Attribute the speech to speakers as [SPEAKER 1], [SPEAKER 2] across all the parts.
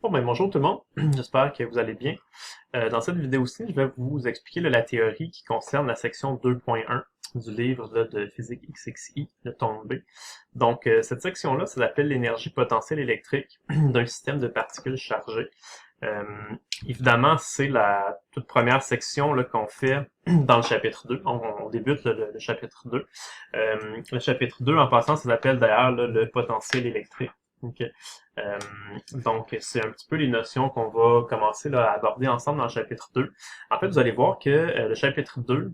[SPEAKER 1] Bon, ben, bonjour tout le monde, j'espère que vous allez bien. Dans cette vidéo-ci, je vais vous expliquer là, la théorie qui concerne la section 2.1 du livre là, de physique XXI, le tome B. Donc, cette section-là, ça s'appelle l'énergie potentielle électrique d'un système de particules chargées. Euh, Évidemment, c'est la toute première section là, qu'on fait dans le chapitre 2. On débute le chapitre 2. Le chapitre 2, en passant, ça s'appelle d'ailleurs là, le potentiel électrique. Ok. Euh, donc, c'est un petit peu les notions qu'on va commencer là, à aborder ensemble dans le chapitre 2. En fait, vous allez voir que le chapitre 2,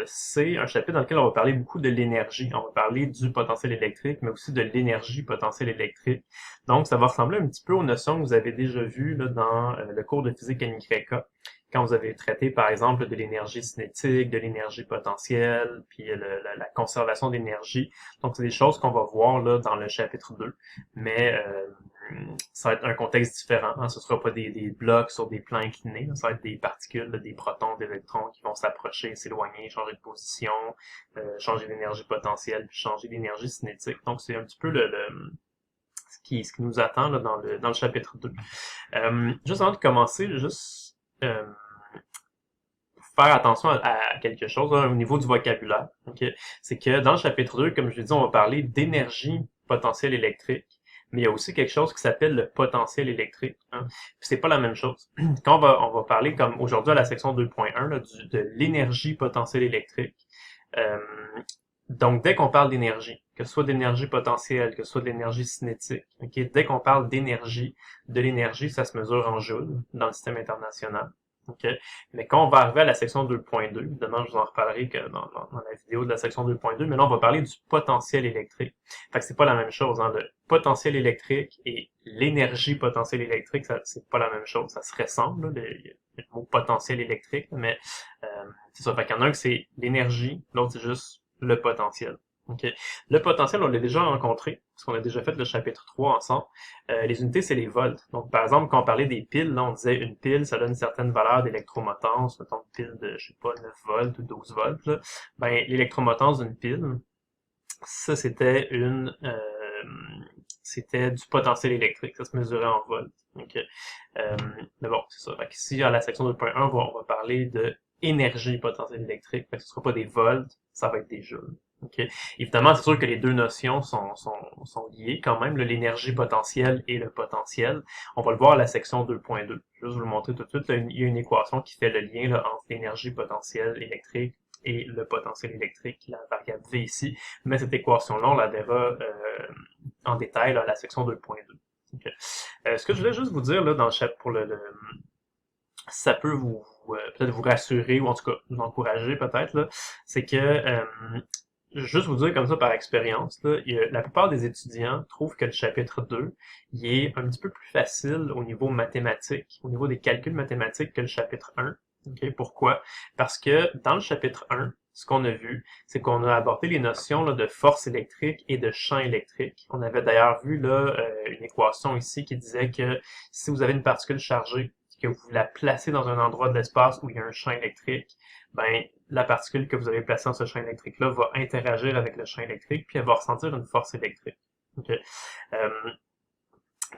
[SPEAKER 1] c'est un chapitre dans lequel on va parler beaucoup de l'énergie. On va parler du potentiel électrique, mais aussi de l'énergie potentielle électrique. Donc, ça va ressembler un petit peu aux notions que vous avez déjà vues là, dans le cours de physique NYK, quand vous avez traité, par exemple, de l'énergie cinétique, de l'énergie potentielle, puis la conservation d'énergie. Donc, c'est des choses qu'on va voir là dans le chapitre 2, mais ça va être un contexte différent. Hein. Ce ne sera pas des blocs sur des plans inclinés, là. Ça va être des particules, là, des protons, des électrons qui vont s'approcher, s'éloigner, changer de position, changer d'énergie potentielle, puis changer d'énergie cinétique. Donc, c'est un petit peu ce qui nous attend là, dans le chapitre 2. Juste avant de commencer, juste faire attention à quelque chose hein, au niveau du vocabulaire. Okay? C'est que dans le chapitre 2, comme je l'ai dit, on va parler d'énergie potentielle électrique, mais il y a aussi quelque chose qui s'appelle le potentiel électrique. Hein? Puis c'est pas la même chose. Quand on va parler, comme aujourd'hui à la section 2.1, là, de l'énergie potentielle électrique, euh, donc, dès qu'on parle d'énergie, que ce soit d'énergie potentielle, que ce soit d'énergie cinétique, okay, dès qu'on parle d'énergie, de l'énergie, ça se mesure en joules dans le système international. Okay? Mais quand on va arriver à la section 2.2, évidemment, je vous en reparlerai que dans la vidéo de la section 2.2, mais là, on va parler du potentiel électrique. Fait que c'est pas la même chose. Hein? Le potentiel électrique et l'énergie potentielle électrique, ça, c'est pas la même chose. Ça se ressemble, là, le mot potentiel électrique, mais c'est ça. Fait qu'il y en a un que c'est l'énergie, l'autre c'est juste le potentiel. Okay. Le potentiel, on l'a déjà rencontré, parce qu'on a déjà fait le chapitre 3 ensemble. Les unités, c'est les volts. Donc, par exemple, quand on parlait des piles, là, on disait une pile, ça donne une certaine valeur d'électromotance, mettons une pile de, je sais pas, 9 volts ou 12 volts. Là. Ben, l'électromotance d'une pile, ça, c'était du potentiel électrique. Ça se mesurait en volts. Okay. Mais bon, c'est ça. Fait que ici, à la section 2.1, on va parler de énergie potentielle électrique. Fait que ce sera pas des volts, ça va être des joules. Okay. Évidemment, c'est sûr que les deux notions sont liées quand même, l'énergie potentielle et le potentiel. On va le voir à la section 2.2. Je vais juste vous le montrer tout de suite. Là, il y a une équation qui fait le lien là, entre l'énergie potentielle électrique et le potentiel électrique, la variable V ici. Mais cette équation-là, on la verra en détail là, à la section 2.2. Okay. Ce que je voulais juste vous dire là, dans le chat pour ça peut peut-être vous rassurer ou en tout cas vous encourager peut-être là, c'est que juste vous dire comme ça par expérience, là, la plupart des étudiants trouvent que le chapitre 2 il est un petit peu plus facile au niveau mathématique, au niveau des calculs mathématiques que le chapitre 1. Okay? Pourquoi? Parce que dans le chapitre 1, ce qu'on a vu, c'est qu'on a abordé les notions là, de force électrique et de champ électrique. On avait d'ailleurs vu là une équation ici qui disait que si vous avez une particule chargée, que vous la placez dans un endroit de l'espace où il y a un champ électrique, ben la particule que vous avez placée dans ce champ électrique-là va interagir avec le champ électrique, puis elle va ressentir une force électrique. Okay? Euh,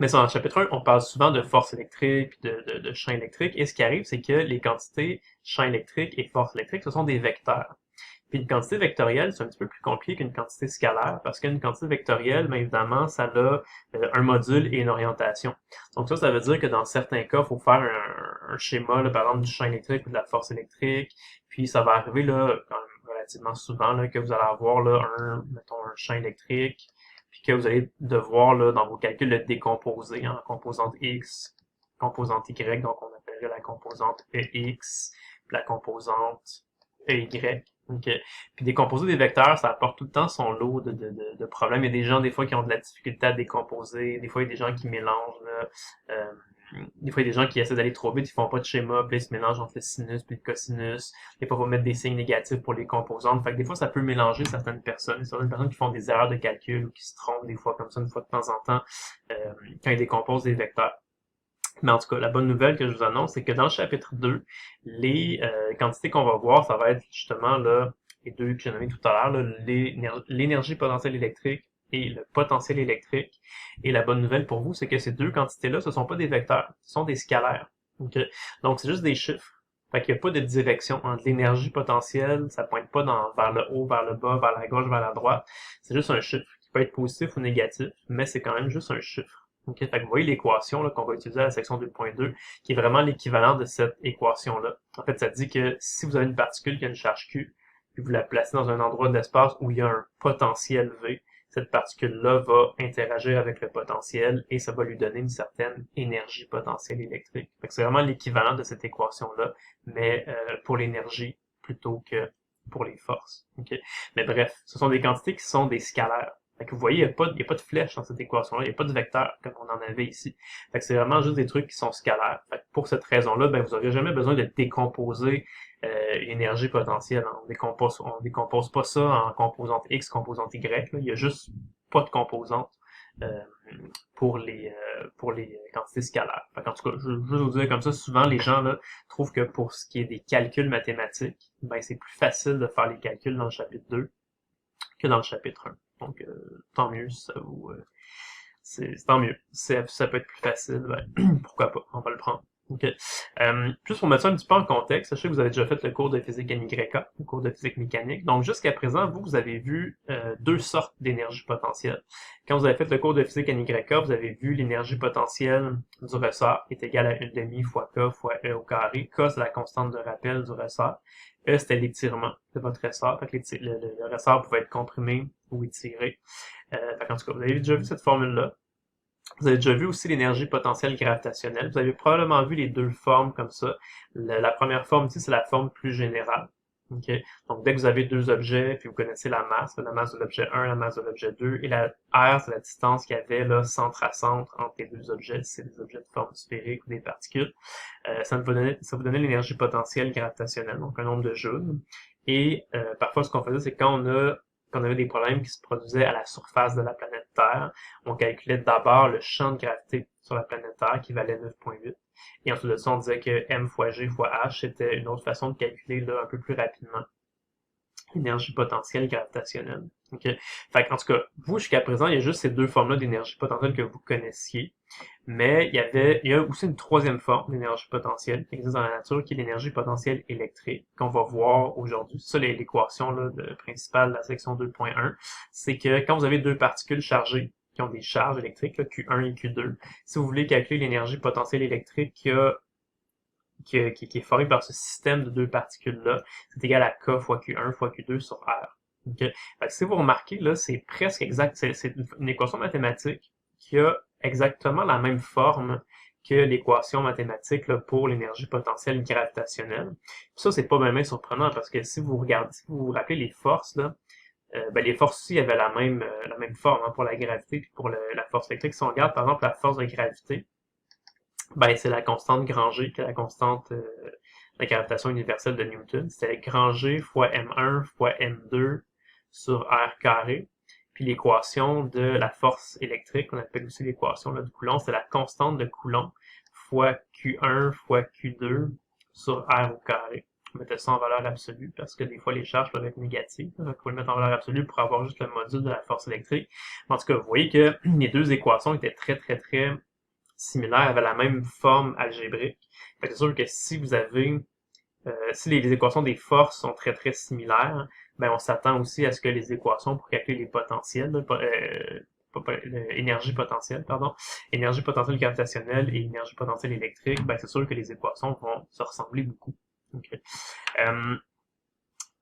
[SPEAKER 1] mais dans le chapitre 1, on parle souvent de force électrique, de champ électrique, et ce qui arrive, c'est que les quantités champ électrique et force électrique, ce sont des vecteurs. Puis une quantité vectorielle, c'est un petit peu plus compliqué qu'une quantité scalaire, parce qu'une quantité vectorielle, bien évidemment, ça a un module et une orientation. Donc ça veut dire que dans certains cas, il faut faire un schéma, là, par exemple, du champ électrique ou de la force électrique, puis ça va arriver là, quand même relativement souvent, là, que vous allez avoir là, mettons, un champ électrique, puis que vous allez devoir, là, dans vos calculs, le décomposer en composante X, composante Y, donc on appellerait la composante EX, puis la composante EY. Okay. Puis décomposer des vecteurs, ça apporte tout le temps son lot de problèmes. Il y a des gens, des fois, qui ont de la difficulté à décomposer. Des fois, il y a des gens qui mélangent. Là. Des fois, il y a des gens qui essaient d'aller trop vite, ils font pas de schéma, puis ils se mélangent entre le sinus puis le cosinus. Des fois, il faut mettre des signes négatifs pour les composantes. Fait que des fois, ça peut mélanger certaines personnes. Certaines personnes qui font des erreurs de calcul ou qui se trompent des fois comme ça, une fois de temps en temps, quand ils décomposent des vecteurs. Mais en tout cas, la bonne nouvelle que je vous annonce, c'est que dans le chapitre 2, les quantités qu'on va voir, ça va être justement là, les deux que j'ai nommés tout à l'heure, l'énergie potentielle électrique et le potentiel électrique. Et la bonne nouvelle pour vous, c'est que ces deux quantités-là, ce sont pas des vecteurs, ce sont des scalaires. OK? Donc, c'est juste des chiffres. Fait qu'il n'y a pas de direction entre l'énergie potentielle, ça pointe pas vers le haut, vers le bas, vers la gauche, vers la droite. C'est juste un chiffre qui peut être positif ou négatif, mais c'est quand même juste un chiffre. OK? Fait que vous voyez l'équation là, qu'on va utiliser à la section 2.2, qui est vraiment l'équivalent de cette équation-là. En fait, ça dit que si vous avez une particule qui a une charge Q, puis vous la placez dans un endroit de l'espace où il y a un potentiel V, cette particule-là va interagir avec le potentiel et ça va lui donner une certaine énergie potentielle électrique. C'est vraiment l'équivalent de cette équation-là, mais pour l'énergie plutôt que pour les forces. Okay? Mais bref, ce sont des quantités qui sont des scalaires. Fait que vous voyez, il n'y a pas de flèche dans cette équation-là, il n'y a pas de vecteur comme on en avait ici. Fait que c'est vraiment juste des trucs qui sont scalaires. Fait que pour cette raison-là, ben, vous n'aurez jamais besoin de décomposer énergie potentielle. On décompose pas ça en composante X, composante Y. Là. Il y a juste pas de composante euh, pour les quantités scalaires. En tout cas, je veux vous dire comme ça, souvent les gens là, trouvent que pour ce qui est des calculs mathématiques, ben c'est plus facile de faire les calculs dans le chapitre 2 que dans le chapitre 1. Donc, tant mieux si ça vous... c'est tant mieux. Ça peut être plus facile, ben, pourquoi pas, on va le prendre. OK. Juste pour mettre ça un petit peu en contexte, sachez que vous avez déjà fait le cours de physique NYK, le cours de physique mécanique. Donc, jusqu'à présent, vous avez vu deux sortes d'énergie potentielle. Quand vous avez fait le cours de physique NYK, vous avez vu l'énergie potentielle du ressort qui est égale à 1/2 fois K fois E au carré. K, c'est la constante de rappel du ressort. E, c'était l'étirement de votre ressort. Fait que le ressort pouvait être comprimé ou étiré. En tout cas, vous avez déjà vu cette formule-là. Vous avez déjà vu aussi l'énergie potentielle gravitationnelle. Vous avez probablement vu les deux formes comme ça. La première forme ici, c'est la forme plus générale. Okay? Donc, dès que vous avez deux objets, puis vous connaissez la masse de l'objet 1, la masse de l'objet 2, et la R, c'est la distance qu'il y avait là, centre à centre entre les deux objets, si c'est des objets de forme sphérique ou des particules. Ça vous donnait l'énergie potentielle gravitationnelle, donc un nombre de joules. Et parfois, ce qu'on faisait, c'est quand on avait des problèmes qui se produisaient à la surface de la planète Terre, on calculait d'abord le champ de gravité sur la planète Terre qui valait 9.8. Et ensuite de ça, on disait que m fois g fois h, c'était une autre façon de calculer là, un peu plus rapidement l'énergie potentielle gravitationnelle. Okay? Fait en tout cas, vous, jusqu'à présent, il y a juste ces deux formes-là d'énergie potentielle que vous connaissiez. Mais il y a aussi une troisième forme d'énergie potentielle qui existe dans la nature, qui est l'énergie potentielle électrique, qu'on va voir aujourd'hui. Ça, l'équation là, principale de la section 2.1, c'est que quand vous avez deux particules chargées, qui ont des charges électriques, là, Q1 et Q2, si vous voulez calculer l'énergie potentielle électrique qui est formée par ce système de deux particules-là, c'est égal à K fois Q1 fois Q2 sur R. Okay? Fait que si vous remarquez, là, c'est presque exact, c'est une équation mathématique qui a exactement la même forme que l'équation mathématique là, pour l'énergie potentielle gravitationnelle. Puis ça, c'est pas vraiment surprenant parce que si vous regardez, si vous vous rappelez les forces, là, ben, les forces aussi avaient la même forme hein, pour la gravité et pour la force électrique. Si on regarde par exemple la force de gravité, ben, c'est la constante grand G, qui est la constante de la gravitation universelle de Newton. C'était grand G fois M1 fois M2 sur R carré. Puis l'équation de la force électrique, on appelle aussi l'équation de Coulomb, c'est la constante de Coulomb fois Q1 fois Q2 sur R au carré. On mettait ça en valeur absolue parce que des fois les charges peuvent être négatives. Donc, on peut le mettre en valeur absolue pour avoir juste le module de la force électrique. En tout cas, vous voyez que les deux équations étaient très similaires, avaient la même forme algébrique. C'est sûr que si vous avez si les équations des forces sont très similaires, ben on s'attend aussi à ce que les équations pour calculer les potentiels, énergie potentielle, pardon, énergie potentielle gravitationnelle et énergie potentielle électrique, ben c'est sûr que les équations vont se ressembler beaucoup. Okay.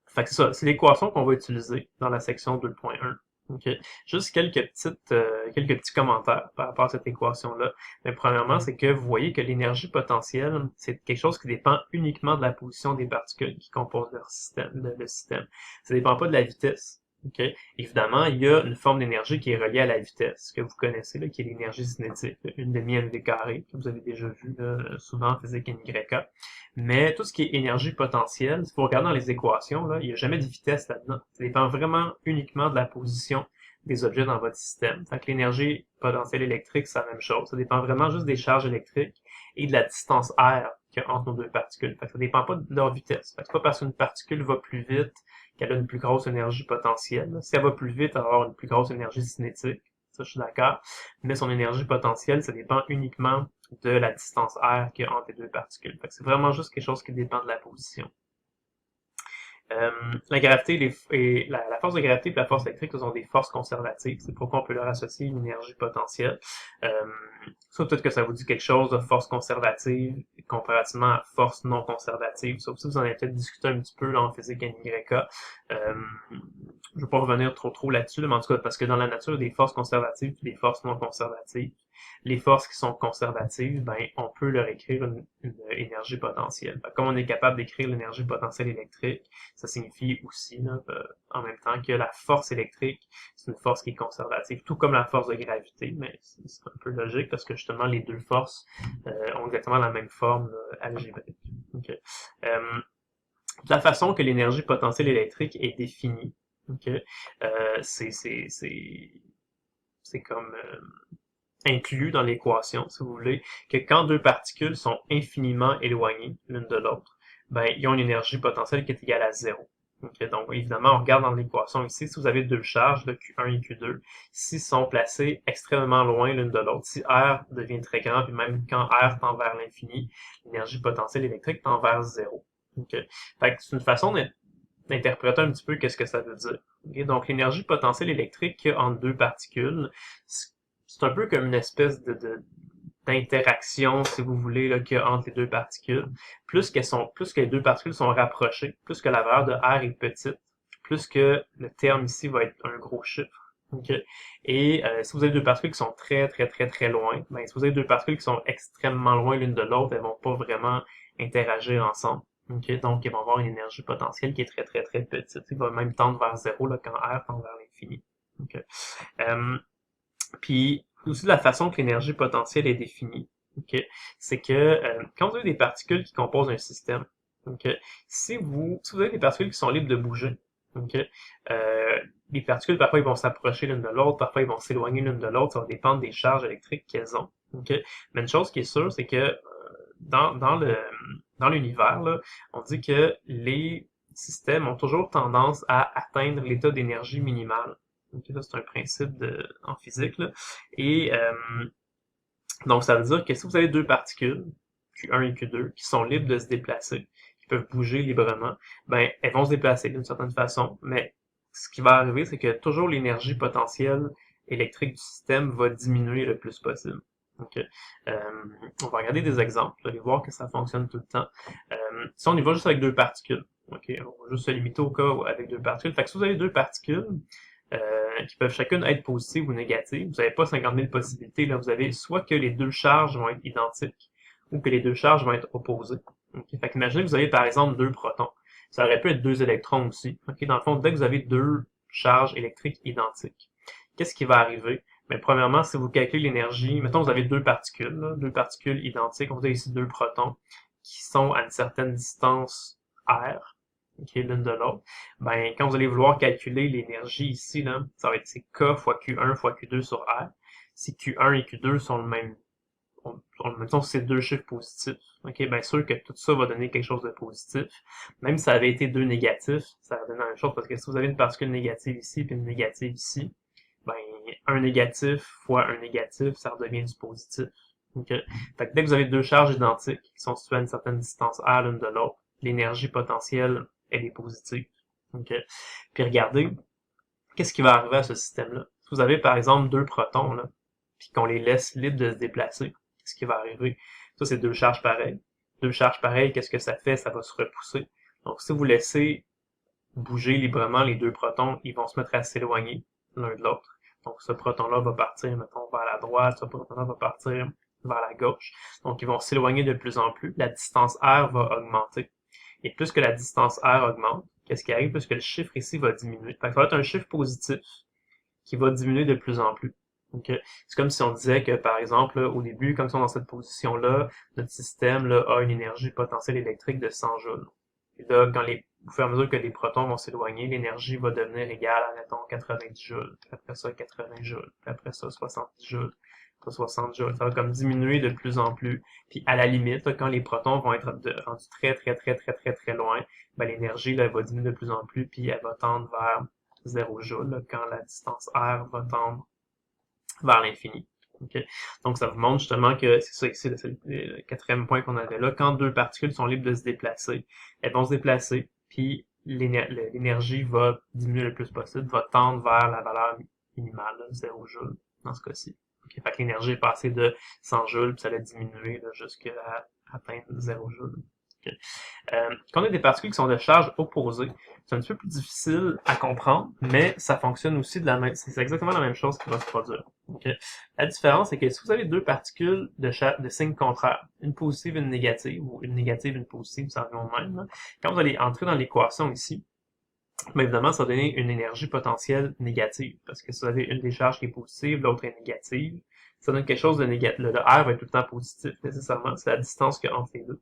[SPEAKER 1] Fait que c'est ça, c'est l'équation qu'on va utiliser dans la section 2.1. Okay. Juste quelques petits commentaires par rapport à cette équation-là. Mais premièrement, c'est que vous voyez que l'énergie potentielle, c'est quelque chose qui dépend uniquement de la position des particules qui composent le système. Ça dépend pas de la vitesse. Okay. Évidemment, il y a une forme d'énergie qui est reliée à la vitesse, que vous connaissez, là, qui est l'énergie cinétique, une demi-mv carré, que vous avez déjà vu là, souvent en physique NYK. Mais tout ce qui est énergie potentielle, si vous regardez dans les équations, là, il n'y a jamais de vitesse là-dedans. Ça dépend vraiment uniquement de la position des objets dans votre système. Fait que l'énergie potentielle électrique, c'est la même chose. Ça dépend vraiment juste des charges électriques et de la distance R qu'il y a entre nos deux particules. Fait que ça dépend pas de leur vitesse. Fait que c'est pas parce qu'une particule va plus vite qu'elle a une plus grosse énergie potentielle. Si elle va plus vite, elle va avoir une plus grosse énergie cinétique. Ça, je suis d'accord. Mais son énergie potentielle, ça dépend uniquement de la distance R qu'il y a entre les deux particules. Fait que c'est vraiment juste quelque chose qui dépend de la position. La gravité la force de gravité et la force électrique, ce sont des forces conservatives. C'est pourquoi on peut leur associer une énergie potentielle. Ça, peut-être que ça vous dit quelque chose de force conservative comparativement à force non conservative. Ça aussi, vous en avez peut-être discuté un petit peu là, en physique NYK. Je ne vais pas revenir trop là-dessus, mais en tout cas, parce que dans la nature, il y a des forces conservatives et des forces non conservatives. Les forces qui sont conservatives, ben, on peut leur écrire une énergie potentielle. Comme on est capable d'écrire l'énergie potentielle électrique, ça signifie aussi, là, en même temps, que la force électrique, c'est une force qui est conservative, tout comme la force de gravité, mais c'est un peu logique parce que justement, les deux forces ont exactement la même forme algébrique. Okay. La façon que l'énergie potentielle électrique est définie, okay, c'est comme inclus dans l'équation, si vous voulez, que quand deux particules sont infiniment éloignées l'une de l'autre, ben, ils ont une énergie potentielle qui est égale à 0. Okay, donc, évidemment, on regarde dans l'équation ici, si vous avez deux charges, de Q1 et Q2, s'ils sont placés extrêmement loin l'une de l'autre, si R devient très grand, puis même quand R tend vers l'infini, l'énergie potentielle électrique tend vers 0. Okay. Fait que c'est une façon d'interpréter un petit peu qu'est-ce que ça veut dire. Okay? Donc, l'énergie potentielle électrique entre deux particules, c'est un peu comme une espèce d'interaction, si vous voulez, là, qu'il y a entre les deux particules. Plus que les deux particules sont rapprochées, plus que la valeur de R est petite, plus que le terme ici va être un gros chiffre. Okay? Et si vous avez deux particules qui sont très loin, ben, si vous avez deux particules qui sont extrêmement loin l'une de l'autre, elles vont pas vraiment interagir ensemble. Okay? Donc, ils vont avoir une énergie potentielle qui est très petite. Il va même tendre vers 0 là, quand R tend vers l'infini. Okay? Puis aussi la façon que l'énergie potentielle est définie, okay, c'est que quand vous avez des particules qui composent un système, okay, si vous avez des particules qui sont libres de bouger, okay, les particules parfois ils vont s'approcher l'une de l'autre, parfois ils vont s'éloigner l'une de l'autre, ça va dépendre des charges électriques qu'elles ont. Okay. Mais une chose qui est sûre, c'est que dans l'univers, là, on dit que les systèmes ont toujours tendance à atteindre l'état d'énergie minimale. Okay, ça, c'est un principe en physique. Là. Et donc, ça veut dire que si vous avez deux particules, Q1 et Q2, qui sont libres de se déplacer, qui peuvent bouger librement, ben, elles vont se déplacer d'une certaine façon, mais ce qui va arriver, c'est que toujours l'énergie potentielle électrique du système va diminuer le plus possible. Donc, on va regarder des exemples, vous allez voir que ça fonctionne tout le temps. Si on y va juste avec deux particules, okay, on va juste se limiter au cas avec deux particules. Fait que si vous avez deux particules, qui peuvent chacune être positives ou négatives. Vous n'avez pas 50 000 possibilités. Là, vous avez soit que les deux charges vont être identiques ou que les deux charges vont être opposées. Okay? Fait qu'imaginez que vous avez par exemple deux protons. Ça aurait pu être deux électrons aussi. Okay? Dans le fond, dès que vous avez deux charges électriques identiques, qu'est-ce qui va arriver? Mais premièrement, si vous calculez l'énergie, mettons vous avez deux particules identiques, vous avez ici deux protons qui sont à une certaine distance R, okay, l'une de l'autre, ben, quand vous allez vouloir calculer l'énergie ici, là, ça va être K fois Q1 fois Q2 sur R. Si Q1 et Q2 sont le même, mettons que c'est deux chiffres positifs, ok, bien sûr que tout ça va donner quelque chose de positif. Même si ça avait été deux négatifs, ça va donner la même chose, parce que si vous avez une particule négative ici, puis une négative ici, ben, un négatif fois un négatif, ça redevient du positif. Okay? Fait que dès que vous avez deux charges identiques qui sont situées à une certaine distance R l'une de l'autre, l'énergie potentielle, elle est positive. Okay? Puis regardez, qu'est-ce qui va arriver à ce système-là? Si vous avez par exemple deux protons, là, puis qu'on les laisse libres de se déplacer, qu'est-ce qui va arriver? Ça, c'est deux charges pareilles. Deux charges pareilles, qu'est-ce que ça fait? Ça va se repousser. Donc, si vous laissez bouger librement les deux protons, ils vont se mettre à s'éloigner l'un de l'autre. Donc, ce proton-là va partir, mettons, vers la droite, ce proton-là va partir vers la gauche. Donc, ils vont s'éloigner de plus en plus. La distance R va augmenter. Et plus que la distance R augmente, qu'est-ce qui arrive? Plus que le chiffre ici va diminuer. Fait que ça va être un chiffre positif qui va diminuer de plus en plus. Donc, c'est comme si on disait que, par exemple, là, au début, quand ils sont dans cette position-là, notre système là, a une énergie potentielle électrique de 100 joules. Et là, au fur et à mesure que les protons vont s'éloigner, l'énergie va devenir égale à, mettons, 90 joules, puis après ça, 80 joules, puis après ça, 70 joules, pas 60 joules. Ça va comme diminuer de plus en plus. Puis à la limite, là, quand les protons vont être rendus très loin, ben, l'énergie là, elle va diminuer de plus en plus, puis elle va tendre vers 0 joule, là, quand la distance R va tendre vers l'infini. Okay? Donc ça vous montre justement que c'est ça ici, c'est le quatrième point qu'on avait là. Quand deux particules sont libres de se déplacer, elles vont se déplacer, puis l'énergie va diminuer le plus possible, va tendre vers la valeur minimale, là, 0 joule dans ce cas-ci. Okay? Fait que l'énergie est passée de 100 joules, puis ça a diminué jusqu'à atteindre 0 joule. Okay. Quand on a des particules qui sont de charge opposée, c'est un petit peu plus difficile à comprendre, mais ça fonctionne aussi de la même, c'est exactement la même chose qui va se produire. Okay. La différence, c'est que si vous avez deux particules de signe contraire, une positive et une négative, ou une négative et une positive, ça revient au même, là, quand vous allez entrer dans l'équation ici, bien évidemment, ça va donner une énergie potentielle négative, parce que si vous avez une des charges qui est positive, l'autre est négative, ça donne quelque chose de négatif. Le R va être tout le temps positif, nécessairement, c'est la distance qu'il y a entre les deux.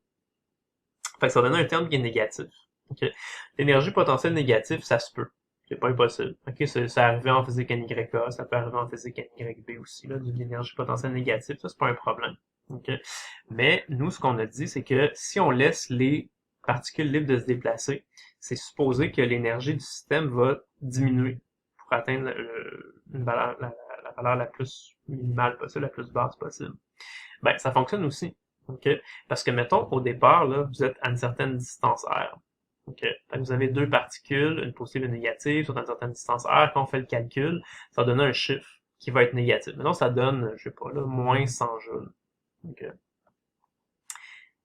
[SPEAKER 1] Fait que ça va donner un terme qui est négatif. Okay. L'énergie potentielle négative, ça se peut. C'est pas impossible. Okay. Ça arrive en physique NYK, ça peut arriver en physique NYB aussi, là, de l'énergie potentielle négative, ça c'est pas un problème. Okay. Mais nous, ce qu'on a dit, c'est que si on laisse les particules libres de se déplacer, c'est supposé que l'énergie du système va diminuer pour atteindre une valeur, la valeur la plus minimale possible, la plus basse possible. Ben, ça fonctionne aussi. Okay? Parce que, mettons, au départ, là, vous êtes à une certaine distance R. Okay? Vous avez deux particules, une positive et une négative, sont à une certaine distance R. Quand on fait le calcul, ça va donner un chiffre qui va être négatif. Maintenant, ça donne, je sais pas, là, moins 100 joules. Okay?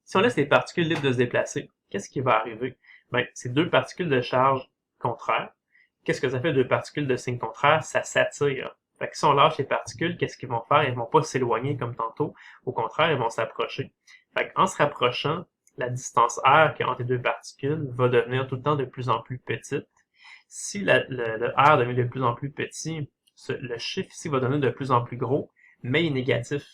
[SPEAKER 1] Si on laisse les particules libres de se déplacer, qu'est-ce qui va arriver? Ben, c'est deux particules de charge contraire. Qu'est-ce que ça fait deux particules de signe contraire? Ça s'attire. Fait que si on lâche les particules, qu'est-ce qu'ils vont faire? Ils vont pas s'éloigner comme tantôt. Au contraire, ils vont s'approcher. Fait qu'en se rapprochant, la distance R qu'il y a entre les deux particules va devenir tout le temps de plus en plus petite. Si le R devient de plus en plus petit, le chiffre ici va devenir de plus en plus gros, mais il est négatif.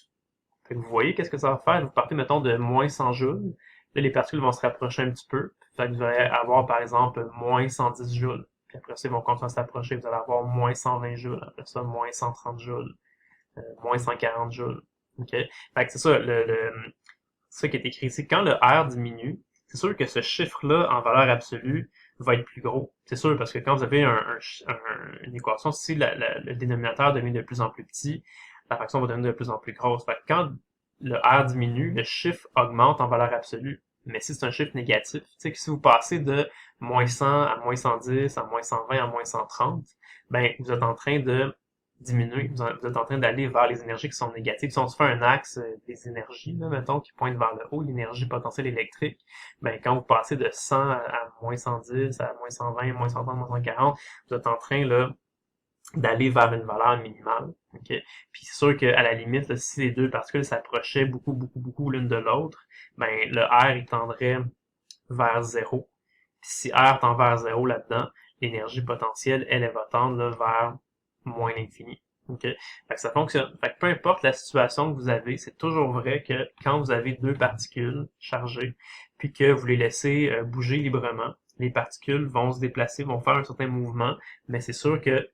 [SPEAKER 1] Fait que vous voyez qu'est-ce que ça va faire? Vous partez, mettons, de moins 100 joules. Là, les particules vont se rapprocher un petit peu. Fait que vous allez avoir, par exemple, moins 110 joules. Puis après ça, ils vont continuer à s'approcher. Vous allez avoir moins 120 joules. Après ça, moins 130 joules. Moins 140 joules. OK? Fait que c'est ça, ça qui est écrit ici. Quand le R diminue, c'est sûr que ce chiffre-là, en valeur absolue, va être plus gros. C'est sûr, parce que quand vous avez une équation, si le dénominateur devient de plus en plus petit, la fraction va devenir de plus en plus grosse. Fait que quand le R diminue, le chiffre augmente en valeur absolue. Mais si c'est un chiffre négatif, tu sais que si vous passez de moins 100 à moins 110, à moins 120, à moins 130, ben, vous êtes en train de diminuer. Vous êtes en train d'aller vers les énergies qui sont négatives. Si on se fait un axe des énergies, là, mettons, qui pointe vers le haut, l'énergie potentielle électrique, ben, quand vous passez de 100 à moins 110, à moins 120, moins 130, moins 140, vous êtes en train, là, d'aller vers une valeur minimale. Okay? Puis c'est sûr qu'à la limite, là, si les deux particules s'approchaient beaucoup l'une de l'autre, ben le R il tendrait vers 0. Puis si R tend vers 0 là-dedans, l'énergie potentielle, elle va tendre là, vers moins l'infini. Okay? Fait que ça fonctionne. Fait que peu importe la situation que vous avez, c'est toujours vrai que quand vous avez deux particules chargées, puis que vous les laissez bouger librement, les particules vont se déplacer, vont faire un certain mouvement, mais c'est sûr que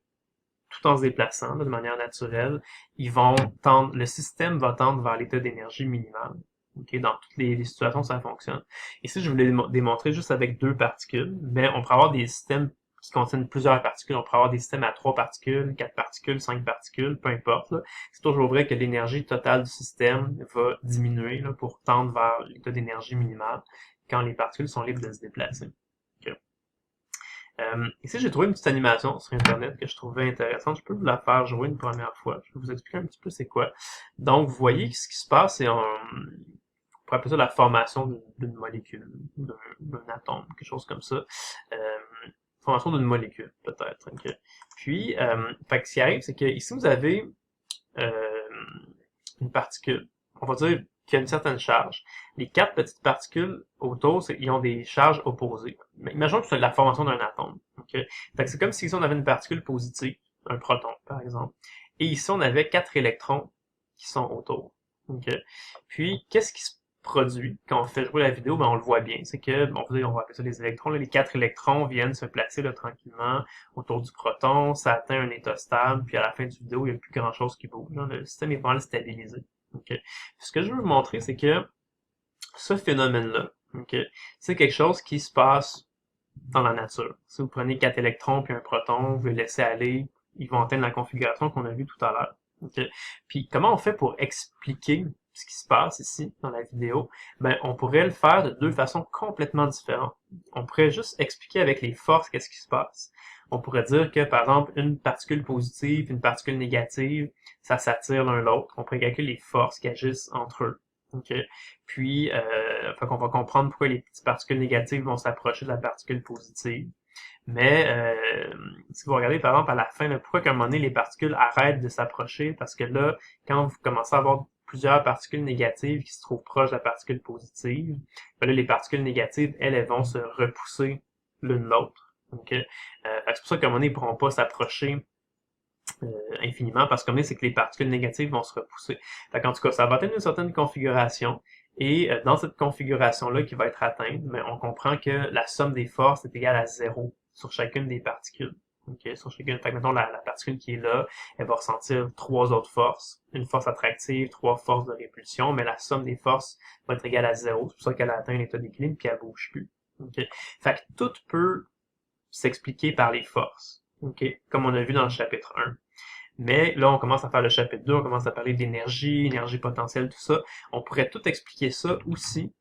[SPEAKER 1] tout en se déplaçant là, de manière naturelle, le système va tendre vers l'état d'énergie minimale. Okay? Dans toutes les situations, ça fonctionne. Ici, je voulais démontrer juste avec deux particules, mais on pourrait avoir des systèmes qui contiennent plusieurs particules. On pourrait avoir des systèmes à 3 particules, 4 particules, 5 particules, peu importe. C'est toujours vrai que l'énergie totale du système va diminuer là, pour tendre vers l'état d'énergie minimale quand les particules sont libres de se déplacer. Okay. Ici, j'ai trouvé une petite animation sur Internet que je trouvais intéressante. Je peux vous la faire jouer une première fois. Je vais vous expliquer un petit peu c'est quoi. Donc, vous voyez que ce qui se passe, c'est on pourrait appeler ça la formation d'une molécule, d'un atome, quelque chose comme ça. Formation d'une molécule, peut-être. Okay. Puis, fait que ce qui arrive, c'est que ici, vous avez une particule. On va dire qu'il y a une certaine charge. Les 4 petites particules autour, ils ont des charges opposées. Mais imaginons que c'est la formation d'un atome. Okay? Fait que c'est comme si ici on avait une particule positive, un proton par exemple. Et ici on avait 4 électrons qui sont autour. Okay? Puis qu'est-ce qui se produit. Quand on fait jouer la vidéo, ben, on le voit bien. C'est que, bon, on va appeler ça les électrons. Là, les 4 électrons viennent se placer là, tranquillement autour du proton. Ça atteint un état stable. Puis à la fin du vidéo, il n'y a plus grand-chose qui bouge. Là. Le système est pas mal stabilisé. Okay. Ce que je veux vous montrer, c'est que ce phénomène-là, okay, c'est quelque chose qui se passe dans la nature. Si vous prenez 4 électrons puis un proton, vous les laissez aller, ils vont atteindre la configuration qu'on a vue tout à l'heure. Okay. Puis comment on fait pour expliquer ce qui se passe ici dans la vidéo? Ben, on pourrait le faire de deux façons complètement différentes. On pourrait juste expliquer avec les forces qu'est-ce qui se passe. On pourrait dire que, par exemple, une particule positive, une particule négative, ça s'attire l'un l'autre. On pourrait calculer les forces qui agissent entre eux. Okay. Puis, fait qu'on va comprendre pourquoi les petites particules négatives vont s'approcher de la particule positive. Mais si vous regardez par exemple à la fin, là, pourquoi qu'à un moment donné les particules arrêtent de s'approcher? Parce que là, quand vous commencez à avoir plusieurs particules négatives qui se trouvent proches de la particule positive, ben là, les particules négatives, elles vont se repousser l'une l'autre. Okay? C'est pour ça qu'à un moment donné, ils ne pourront pas s'approcher infiniment, parce que c'est que les particules négatives vont se repousser. Fait en tout cas, ça va atteindre une certaine configuration, et dans cette configuration-là qui va être atteinte, mais on comprend que la somme des forces est égale à 0 sur chacune des particules. Okay, sur chacune. Fait que, mettons, la particule qui est là, elle va ressentir 3 autres forces. Une force attractive, 3 forces de répulsion, mais la somme des forces va être égale à 0. C'est pour ça qu'elle a atteint un état d'équilibre puis elle bouge plus. Okay. Fait que tout peut s'expliquer par les forces. Okay, comme on a vu dans le chapitre 1. Mais là, on commence à faire le chapitre 2, on commence à parler d'énergie, énergie potentielle, tout ça. On pourrait tout expliquer ça aussi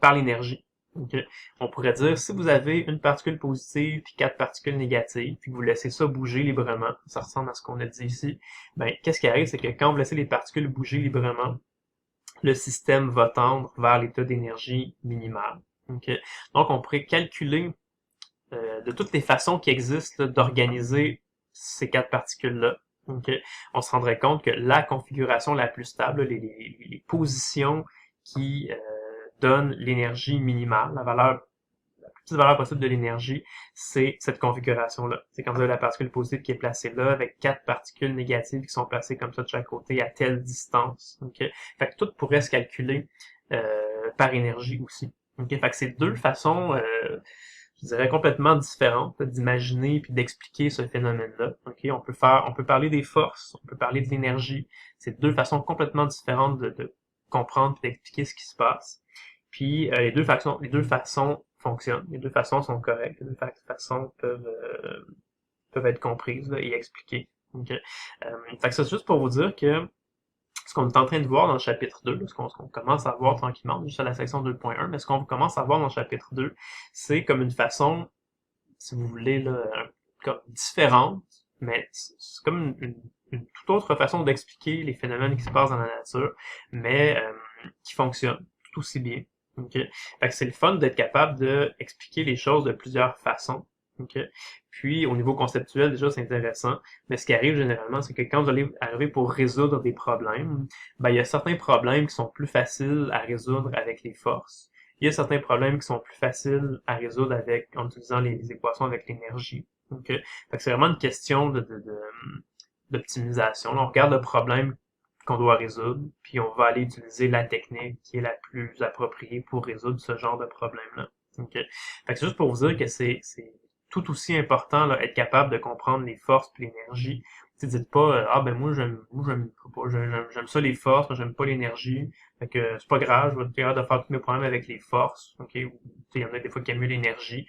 [SPEAKER 1] par l'énergie. Okay? On pourrait dire, si vous avez une particule positive puis 4 particules négatives, puis que vous laissez ça bouger librement, ça ressemble à ce qu'on a dit ici, ben, qu'est-ce qui arrive, c'est que quand vous laissez les particules bouger librement, le système va tendre vers l'état d'énergie minimale. Okay? Donc, on pourrait calculer de toutes les façons qui existent d'organiser ces 4 particules-là. Okay? On se rendrait compte que la configuration la plus stable, les positions qui donnent l'énergie minimale, la plus petite valeur possible de l'énergie, c'est cette configuration-là. C'est quand vous avez la particule positive qui est placée là, avec 4 particules négatives qui sont placées comme ça de chaque côté à telle distance. Okay? Fait que tout pourrait se calculer par énergie aussi. Okay? Fait que c'est deux façons je dirais complètement différente d'imaginer puis d'expliquer ce phénomène-là. Okay? On peut parler des forces, on peut parler de l'énergie. C'est deux façons complètement différentes de comprendre et d'expliquer ce qui se passe. Puis les deux façons fonctionnent, les deux façons sont correctes, les deux façons peuvent être comprises là, et expliquées. Okay? Fait que c'est juste pour vous dire que ce qu'on est en train de voir dans le chapitre 2, ce qu'on commence à voir tranquillement, juste à la section 2.1, mais ce qu'on commence à voir dans le chapitre 2, c'est comme une façon, si vous voulez, là, comme différente, mais c'est comme une toute autre façon d'expliquer les phénomènes qui se passent dans la nature, mais qui fonctionne tout aussi bien. Okay? Fait que c'est le fun d'être capable d'expliquer les choses de plusieurs façons. Okay? Puis, au niveau conceptuel, déjà, c'est intéressant. Mais ce qui arrive généralement, c'est que quand vous allez arriver pour résoudre des problèmes, ben, il y a certains problèmes qui sont plus faciles à résoudre avec les forces. Il y a certains problèmes qui sont plus faciles à résoudre en utilisant les équations avec l'énergie. Okay? Fait que c'est vraiment une question d'optimisation. On regarde le problème qu'on doit résoudre, puis on va aller utiliser la technique qui est la plus appropriée pour résoudre ce genre de problème-là. Okay? Fait que c'est juste pour vous dire que c'est tout aussi important là, être capable de comprendre les forces et l'énergie. Dites pas ah ben j'aime ça les forces, moi j'aime pas l'énergie. Fait que c'est pas grave, je vais être capable de faire tous mes problèmes avec les forces. OK, il y en a des fois qui aiment mieux l'énergie.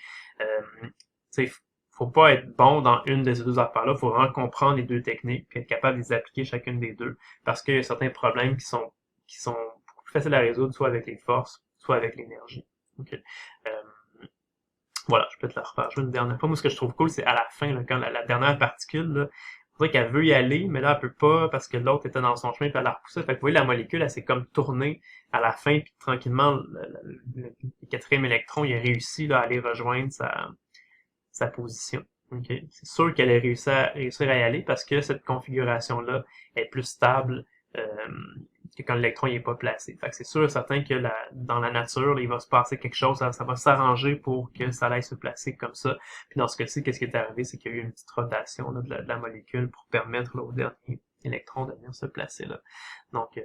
[SPEAKER 1] Faut pas être bon dans une de ces deux affaires-là, faut vraiment comprendre les deux techniques puis être capable de les appliquer chacune des deux parce qu'il y a certains problèmes qui sont beaucoup plus faciles à résoudre soit avec les forces, soit avec l'énergie. Okay. Voilà, je peux te la refaire une dernière fois. Moi, ce que je trouve cool, c'est à la fin, là, quand la dernière particule, là, on dirait qu'elle veut y aller, mais là, elle peut pas parce que l'autre était dans son chemin puis elle a repoussé. Fait que vous voyez, la molécule, elle s'est comme tournée à la fin, puis tranquillement, le quatrième électron, il a réussi là, à aller rejoindre sa position. Okay. C'est sûr qu'elle a réussi à y aller parce que cette configuration-là est plus stable que quand l'électron n'est pas placé. Fait que c'est sûr et certain que dans la nature, là, il va se passer quelque chose, ça va s'arranger pour que ça aille se placer comme ça. Puis dans ce cas-ci, qu'est-ce qui est arrivé, c'est qu'il y a eu une petite rotation là, de la molécule pour permettre là, au dernier électron de venir se placer là. Donc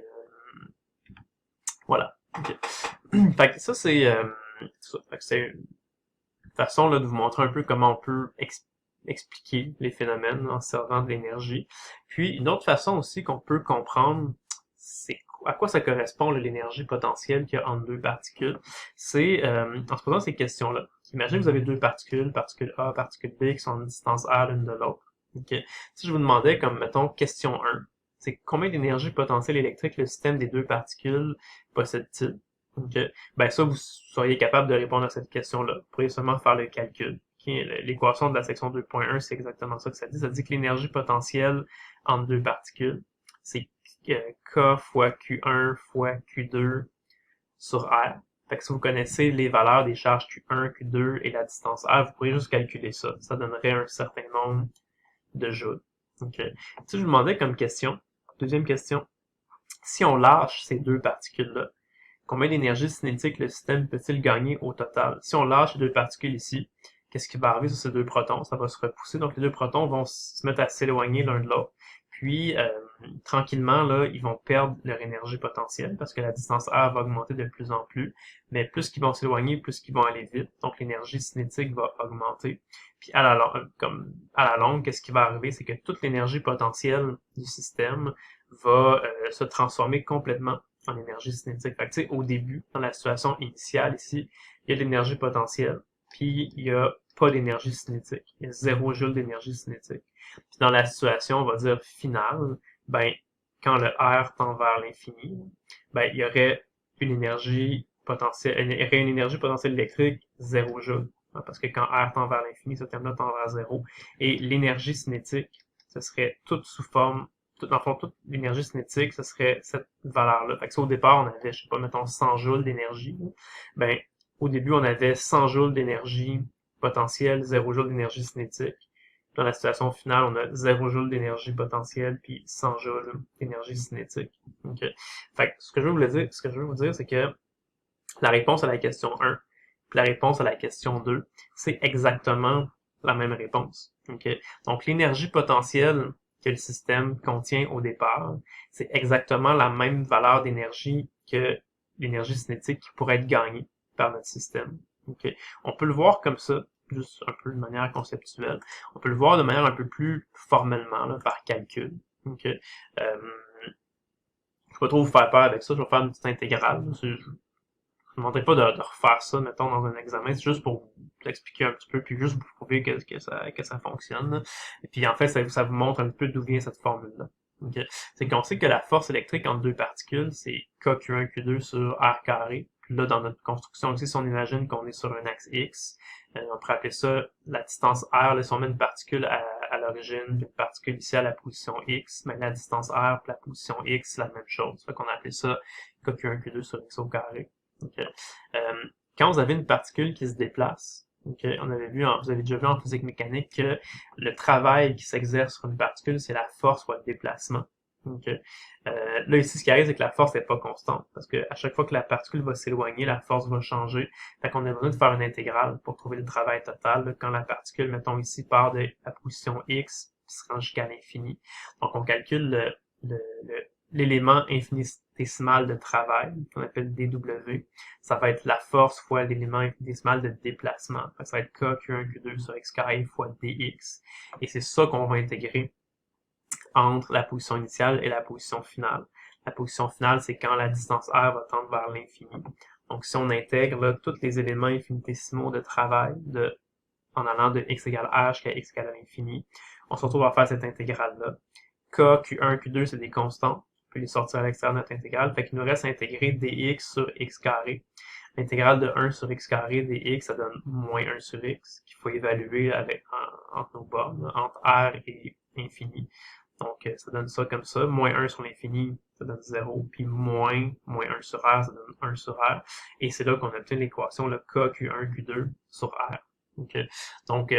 [SPEAKER 1] voilà. Ok. Fait que ça, c'est Fait que c'est une façon là, de vous montrer un peu comment on peut expliquer les phénomènes en servant de l'énergie. Puis une autre façon aussi qu'on peut comprendre c'est à quoi ça correspond l'énergie potentielle qu'il y a entre deux particules, c'est en se posant ces questions-là. Imaginez que vous avez deux particules, particule A, particule B, qui sont à une distance R l'une de l'autre. Okay. Si je vous demandais, comme mettons, question 1, c'est combien d'énergie potentielle électrique le système des deux particules possède-t-il? Okay. Ben ça, vous seriez capable de répondre à cette question-là. Vous pourriez seulement faire le calcul. Okay. L'équation de la section 2.1, c'est exactement ça que ça dit. Ça dit que l'énergie potentielle entre deux particules, c'est K fois Q1 fois Q2 sur R. Fait que si vous connaissez les valeurs des charges Q1, Q2 et la distance R, vous pourriez juste calculer ça. Ça donnerait un certain nombre de joules. Okay. Si je vous demandais comme question, deuxième question, si on lâche ces deux particules-là, combien d'énergie cinétique le système peut-il gagner au total? Si on lâche les deux particules ici, qu'est-ce qui va arriver sur ces deux protons? Ça va se repousser, donc les deux protons vont se mettre à s'éloigner l'un de l'autre. Puis, tranquillement, là, ils vont perdre leur énergie potentielle parce que la distance R va augmenter de plus en plus. Mais plus qu'ils vont s'éloigner, plus qu'ils vont aller vite. Donc, l'énergie cinétique va augmenter. Puis, à la longue, qu'est-ce qui va arriver? C'est que toute l'énergie potentielle du système va se transformer complètement en énergie cinétique. Fait que, tu sais, au début, dans la situation initiale ici, il y a de l'énergie potentielle, puis il y a pas d'énergie cinétique. Il y a 0 joule d'énergie cinétique. Puis dans la situation, on va dire finale, ben, quand le R tend vers l'infini, ben, il y aurait une énergie potentielle, il y aurait une énergie potentielle électrique 0 joule. Parce que quand R tend vers l'infini, ce terme-là tend vers 0. Et l'énergie cinétique, ce serait toute sous forme dans le fond, toute l'énergie cinétique, ce serait cette valeur-là. Fait que si au départ, on avait, je sais pas, mettons 100 joules d'énergie, ben, au début, on avait 100 joules d'énergie potentielle, 0 joules d'énergie cinétique. Dans la situation finale, on a 0 joules d'énergie potentielle, puis 100 joules d'énergie cinétique. Okay. Fait que ce que je veux vous dire, c'est que la réponse à la question 1, puis la réponse à la question 2, c'est exactement la même réponse. Okay. Donc, l'énergie potentielle que le système contient au départ, c'est exactement la même valeur d'énergie que l'énergie cinétique qui pourrait être gagnée par notre système. Okay. On peut le voir comme ça, juste un peu de manière conceptuelle. On peut le voir de manière un peu plus formellement, là, par calcul. Okay. Je ne vais pas trop vous faire peur avec ça, je vais faire une petite intégrale. Je ne vous demanderai pas de refaire ça, mettons, dans un examen, c'est juste pour vous expliquer un petit peu, puis juste pour prouver que ça fonctionne. Là. Et puis en fait, ça vous montre un peu d'où vient cette formule-là. Okay. C'est qu'on sait que la force électrique entre deux particules, c'est KQ1, Q2 sur R carré. Puis là, dans notre construction aussi, si on imagine qu'on est sur un axe X, on pourrait appeler ça la distance R. Là, si on met une particule à l'origine, puis une particule ici à la position X, mais la distance R puis la position X, c'est la même chose. Fait qu'on a appelé ça KQ1, Q2 sur X au carré. Okay. Quand vous avez une particule qui se déplace, okay, vous avez déjà vu en physique mécanique que le travail qui s'exerce sur une particule, c'est la force ou le déplacement. Okay. Là, ici, ce qui arrive, c'est que la force n'est pas constante, parce que à chaque fois que la particule va s'éloigner, la force va changer. Fait qu'on a besoin de faire une intégrale pour trouver le travail total. Là, quand la particule, mettons ici, part de la position X, se rend jusqu'à l'infini. Donc, on calcule l'élément infinitésimal de travail, qu'on appelle dW. Ça va être la force fois l'élément infinitésimal de déplacement. Ça va être K, Q1, Q2 sur X carré fois dx. Et c'est ça qu'on va intégrer entre la position initiale et la position finale. La position finale, c'est quand la distance R va tendre vers l'infini. Donc, si on intègre là, tous les éléments infinitésimaux de travail en allant de x égale h jusqu'à x égale à l'infini, on se retrouve à faire cette intégrale-là. K, Q1, Q2, c'est des constantes. On peut les sortir à l'extérieur de notre intégrale. Fait qu'il nous reste à intégrer dx sur x carré. L'intégrale de 1 sur x carré dx, ça donne moins 1 sur x, qu'il faut évaluer entre nos bornes, entre r et infini. Donc, ça donne ça comme ça. Moins 1 sur l'infini, ça donne 0. Puis moins 1 sur r, ça donne 1 sur r. Et c'est là qu'on obtient l'équation, le K, Q1, Q2 sur r. Okay. Donc,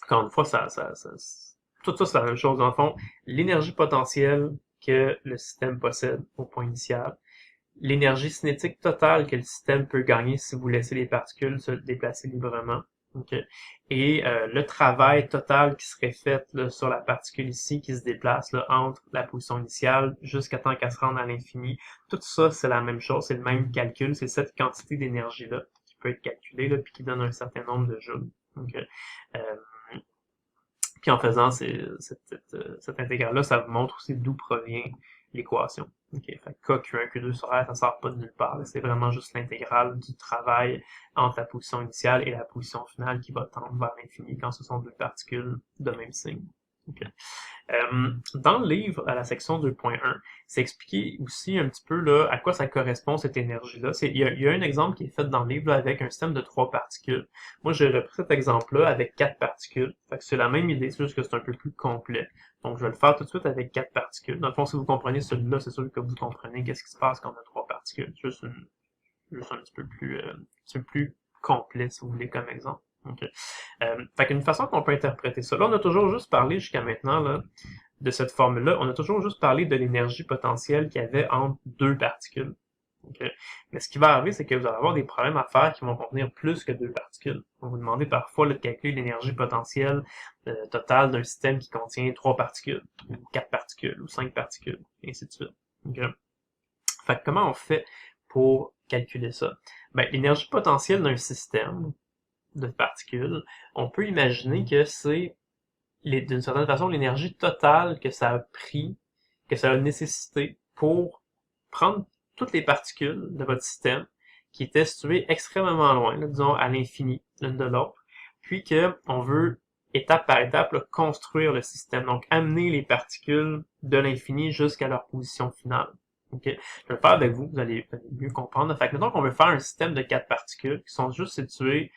[SPEAKER 1] encore une fois, tout ça, c'est la même chose. Dans le fond, l'énergie potentielle que le système possède au point initial, l'énergie cinétique totale que le système peut gagner si vous laissez les particules se déplacer librement, OK? Et le travail total qui serait fait là, sur la particule ici qui se déplace là, entre la position initiale jusqu'à temps qu'elle se rende à l'infini, tout ça, c'est la même chose, c'est le même calcul, c'est cette quantité d'énergie-là qui peut être calculée, là, puis qui donne un certain nombre de joules. Donc, puis en faisant cette intégrale-là, ça vous montre aussi d'où provient l'équation. OK, fait que K, Q1, Q2 sur R, ça sort pas de nulle part. C'est vraiment juste l'intégrale du travail entre la position initiale et la position finale qui va tendre vers l'infini quand ce sont deux particules de même signe. OK. Dans le livre, à la section 2.1, c'est expliqué aussi un petit peu là, à quoi ça correspond cette énergie-là. Il y a un exemple qui est fait dans le livre là, avec un système de 3 particules. Moi, j'ai repris cet exemple-là avec 4 particules. Fait que c'est la même idée, c'est juste que c'est un peu plus complet. Donc, je vais le faire tout de suite avec 4 particules. Dans le fond, si vous comprenez celui-là, c'est sûr que vous comprenez qu'est-ce qui se passe quand on a 3 particules. Juste un petit peu plus complet, si vous voulez, comme exemple. Okay. Fait qu'une façon qu'on peut interpréter ça, là, on a toujours juste parlé jusqu'à maintenant là, de cette formule-là, on a toujours juste parlé de l'énergie potentielle qu'il y avait entre deux particules. Okay. Mais ce qui va arriver, c'est que vous allez avoir des problèmes à faire qui vont contenir plus que deux particules. On va vous demander parfois là, de calculer l'énergie potentielle totale d'un système qui contient 3 particules, ou 4 particules, ou 5 particules, et ainsi de suite. Okay. Fait que comment on fait pour calculer ça? Ben, l'énergie potentielle d'un système de particules, on peut imaginer que c'est d'une certaine façon l'énergie totale que ça a pris, que ça a nécessité pour prendre toutes les particules de votre système qui étaient situées extrêmement loin, là, disons à l'infini l'une de l'autre, puis que on veut étape par étape là, construire le système, donc amener les particules de l'infini jusqu'à leur position finale. Okay? Je vais le faire avec vous, vous allez mieux comprendre. Fait que mettons qu'on veut faire un système de 4 particules qui sont juste situées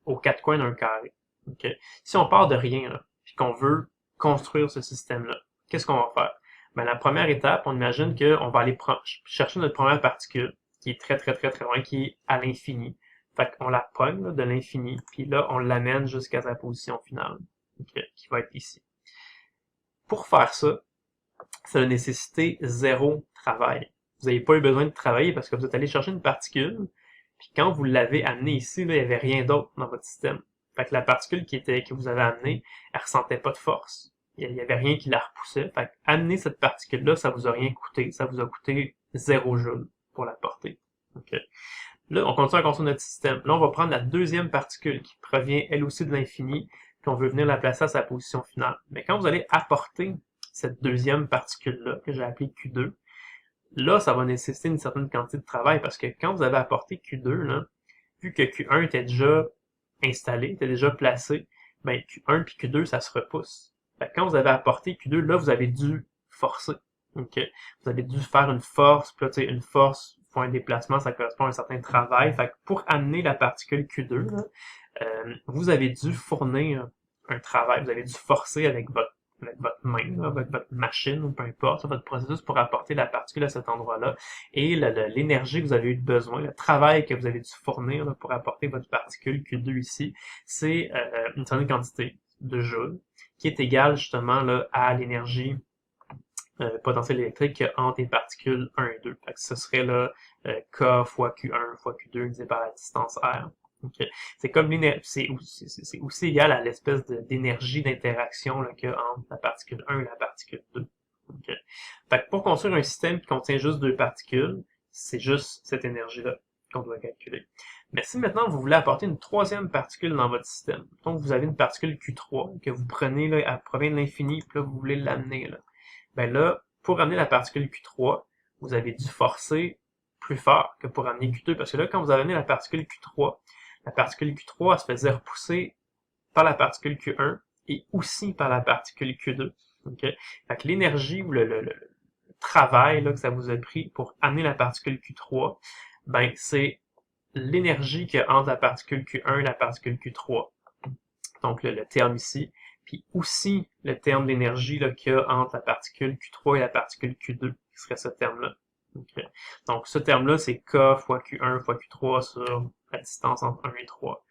[SPEAKER 1] aux 4 coins d'un carré. Okay? Si on part de rien, là, puis qu'on veut construire ce système-là, qu'est-ce qu'on va faire? Ben, la première étape, on imagine qu'on va aller chercher notre première particule, qui est très loin, qui est à l'infini. Fait qu'on la pogne là, de l'infini, puis là, on l'amène jusqu'à sa position finale, okay, qui va être ici. Pour faire ça, ça va nécessiter zéro travail. Vous n'avez pas eu besoin de travailler parce que vous êtes allé chercher une particule, puis quand vous l'avez amenée ici, là, il n'y avait rien d'autre dans votre système. Fait que la particule que vous avez amenée, elle ressentait pas de force. Il n'y avait rien qui la repoussait. Fait que amener cette particule-là, ça vous a rien coûté. Ça vous a coûté 0 joule pour la porter. Okay. Là, on continue à construire notre système. Là, on va prendre la deuxième particule qui provient elle aussi de l'infini, puis on veut venir la placer à sa position finale. Mais quand vous allez apporter cette deuxième particule-là, que j'ai appelée Q2, là, ça va nécessiter une certaine quantité de travail parce que quand vous avez apporté Q2, là, vu que Q1 était déjà installé, était déjà placé, ben Q1 puis Q2, ça se repousse. Fait que quand vous avez apporté Q2, là, vous avez dû forcer. Okay? Vous avez dû faire une force, puis là, tu sais, une force pour un déplacement, ça correspond à un certain travail. Fait que pour amener la particule Q2, là, vous avez dû fournir un travail, vous avez dû forcer avec votre main, là, avec votre machine, ou peu importe, votre processus pour apporter la particule à cet endroit-là. Et l'énergie que vous avez eu besoin, le travail que vous avez dû fournir là, pour apporter votre particule Q2 ici, c'est une certaine quantité de joules, qui est égale justement là, à l'énergie potentiel électrique entre les particules 1 et 2. Fait que ce serait là K fois Q1 fois Q2 divisé par la distance R. Okay. C'est comme c'est aussi égal à l'espèce d'énergie d'interaction qu'il y a entre la particule 1 et la particule 2. Okay. Fait que pour construire un système qui contient juste deux particules, c'est juste cette énergie-là qu'on doit calculer. Mais si maintenant vous voulez apporter une troisième particule dans votre système, donc vous avez une particule Q3 que vous prenez, là, elle provient de l'infini, puis là vous voulez l'amener là. Ben là, pour amener la particule Q3, vous avez dû forcer plus fort que pour amener Q2, parce que là, quand vous avez amené la particule Q3, la particule Q3 elle se faisait repousser par la particule Q1 et aussi par la particule Q2. Okay? Fait que l'énergie ou le travail là, que ça vous a pris pour amener la particule Q3, ben c'est l'énergie qu'il y a entre la particule Q1 et la particule Q3. Donc le terme ici, puis aussi le terme d'énergie qu'il y a entre la particule Q3 et la particule Q2, qui serait ce terme-là. Okay. Donc ce terme-là, c'est K fois Q1 fois Q3 sur la distance entre 1 et 3.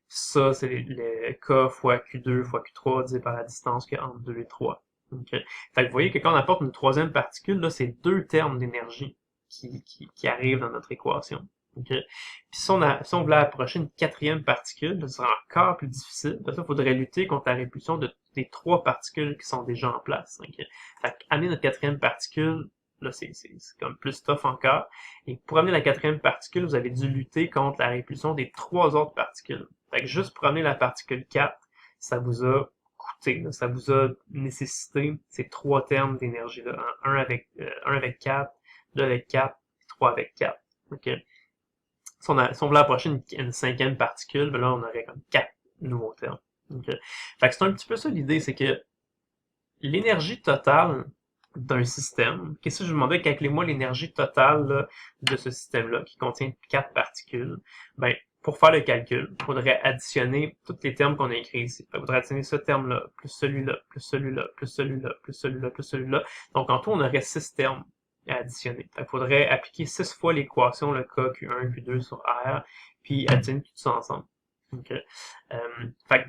[SPEAKER 1] Ça, c'est le K fois Q2 fois Q3 divisé par la distance qu'il y a entre 2 et 3. Okay. Fait que vous voyez que quand on apporte une troisième particule, là, c'est deux termes d'énergie qui arrivent dans notre équation. OK? Puis si on voulait approcher une quatrième particule, ça serait encore plus difficile. Parce que il faudrait lutter contre la répulsion des trois particules qui sont déjà en place. OK? Fait qu'amener notre quatrième particule, là, c'est comme plus tough encore. Et pour amener la quatrième particule, vous avez dû lutter contre la répulsion des trois autres particules. Fait que juste pour amener la particule 4, ça vous a coûté, là, ça vous a nécessité ces trois termes d'énergie-là. Un avec 4, 2 avec 4, 3 avec 4. OK? Si on voulait approcher une cinquième particule, ben là, on aurait comme 4 nouveaux termes. OK? Fait que c'est un petit peu ça l'idée, c'est que l'énergie totale d'un système, qu'est-ce que je vous demandais, calculez-moi l'énergie totale là, de ce système-là, qui contient 4 particules. Ben, pour faire le calcul, il faudrait additionner tous les termes qu'on a écrits ici. Il faudrait additionner ce terme-là, plus celui-là, plus celui-là, plus celui-là, plus celui-là, plus celui-là. Donc, en tout, on aurait 6 termes à additionner. Il faudrait appliquer 6 fois l'équation, le K, Q1, Q2 sur R, puis additionner tout ça ensemble. Donc, fait que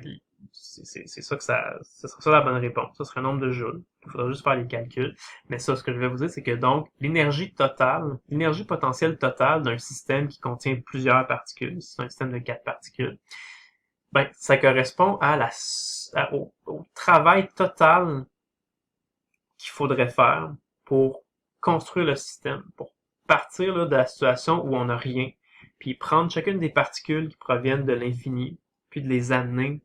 [SPEAKER 1] c'est ça que ce serait ça la bonne réponse. Ça serait le nombre de joules. Il faudra juste faire les calculs. Mais ça, ce que je vais vous dire, c'est que donc, l'énergie totale, l'énergie potentielle totale d'un système qui contient plusieurs particules, c'est un système de 4 particules, ben, ça correspond au travail total qu'il faudrait faire pour construire le système, pour partir là, de la situation où on n'a rien, puis prendre chacune des particules qui proviennent de l'infini, puis de les amener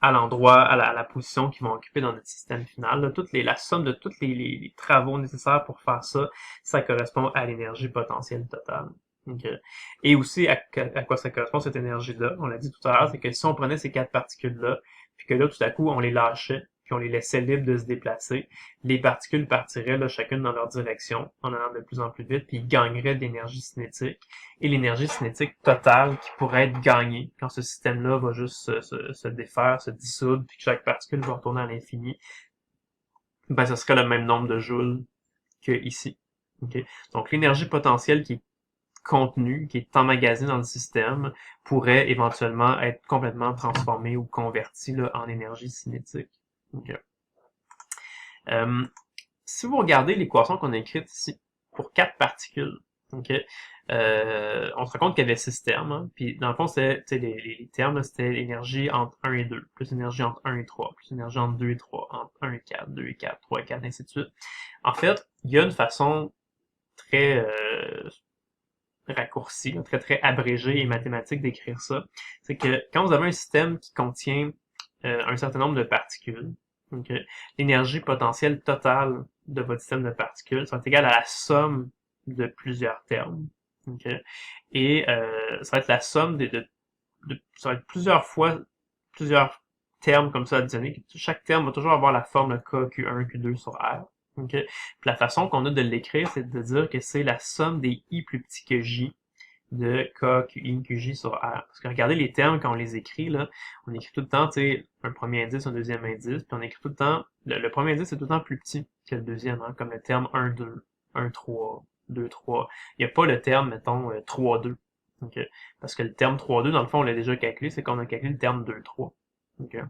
[SPEAKER 1] à l'endroit, à la position qu'ils vont occuper dans notre système final. Là, la somme de tous les travaux nécessaires pour faire ça, ça correspond à l'énergie potentielle totale. Okay. Et aussi, à quoi ça correspond cette énergie-là, on l'a dit tout à l'heure, c'est que si on prenait ces 4 particules-là, puis que là, tout à coup, on les lâchait, puis on les laissait libres de se déplacer, les particules partiraient là, chacune dans leur direction, en allant de plus en plus vite, puis ils gagneraient de l'énergie cinétique. Et l'énergie cinétique totale qui pourrait être gagnée quand ce système-là va juste se défaire, se dissoudre, puis que chaque particule va retourner à l'infini, ben ce serait le même nombre de joules que ici. Okay? Donc l'énergie potentielle qui est contenue, qui est emmagasinée dans le système, pourrait éventuellement être complètement transformée ou convertie là, en énergie cinétique. Okay. Si vous regardez l'équation qu'on a écrite ici, pour 4 particules, okay, on se rend compte qu'il y avait 6 termes, hein, puis dans le fond, les termes, c'était l'énergie entre 1 et 2, plus l'énergie entre 1 et 3, plus l'énergie entre 2 et 3, entre 1 et 4, 2 et 4, 3 et 4, ainsi de suite. En fait, il y a une façon très raccourcie, très abrégée et mathématique d'écrire ça. C'est que quand vous avez un système qui contient un certain nombre de particules, okay, l'énergie potentielle totale de votre système de particules sera égale à la somme de plusieurs termes. Okay, et ça va être la somme ça va être plusieurs termes comme ça additionnés. Chaque terme va toujours avoir la forme K, Q1, Q2 sur R. Okay? Puis la façon qu'on a de l'écrire, c'est de dire que c'est la somme des i plus petits que j de K, QI, QJ sur R. Parce que regardez les termes quand on les écrit, là, on écrit tout le temps, tu sais, un premier indice, un deuxième indice, puis on écrit tout le temps, le premier indice est tout le temps plus petit que le deuxième, hein, comme le terme 1, 2, 1, 3, 2, 3. Il n'y a pas le terme, mettons, 3, 2. Okay? Parce que le terme 3, 2, dans le fond, on l'a déjà calculé, c'est qu'on a calculé le terme 2, 3. Okay?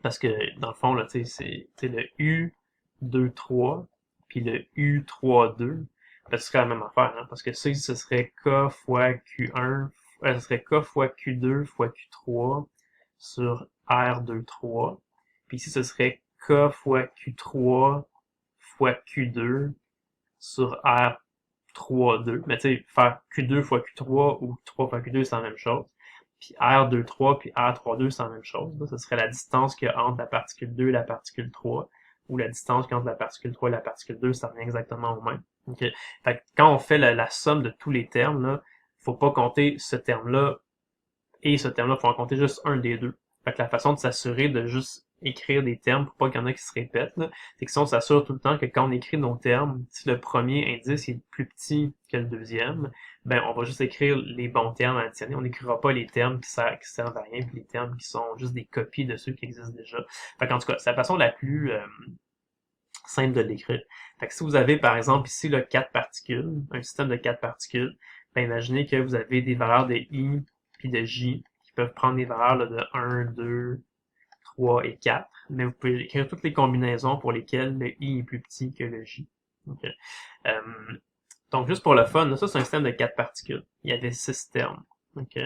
[SPEAKER 1] Parce que, dans le fond, là, tu sais, c'est le U2, 3, puis le U3, 2. Ben, ce serait la même affaire, hein, parce que ça, ce serait K fois Q1, ce serait K fois Q2 fois Q3 sur R2, 3. Puis ici, ce serait K fois Q3 fois Q2 sur R3, 2. Mais tu sais, faire Q2 fois Q3 ou Q3 fois Q2, c'est la même chose. Puis R2, 3 puis R3, 2, c'est la même chose. Là. Ce serait la distance qu'il y a entre la particule 2 et la particule 3. Ou la distance qu'il y a entre la particule 3 et la particule 2, ça revient exactement au même. Okay. Fait que quand on fait la somme de tous les termes, là, faut pas compter ce terme-là et ce terme-là, faut en compter juste un des deux. Fait que la façon de s'assurer de juste écrire des termes pour pas qu'il y en ait qui se répètent, c'est que si on s'assure tout le temps que quand on écrit nos termes, si le premier indice est plus petit que le deuxième, ben on va juste écrire les bons termes additionnés. On n'écrira pas les termes qui servent à rien, puis les termes qui sont juste des copies de ceux qui existent déjà. Fait qu'en tout cas, c'est la façon la plus simple de l'écrire. Fait que si vous avez, par exemple, ici, là, 4 particules, un système de 4 particules, ben imaginez que vous avez des valeurs de I puis de J qui peuvent prendre des valeurs là, de 1, 2, 3 et 4, mais vous pouvez écrire toutes les combinaisons pour lesquelles le I est plus petit que le J. Okay. Donc, juste pour le fun, là, ça, c'est un système de 4 particules. Il y avait 6 termes. OK.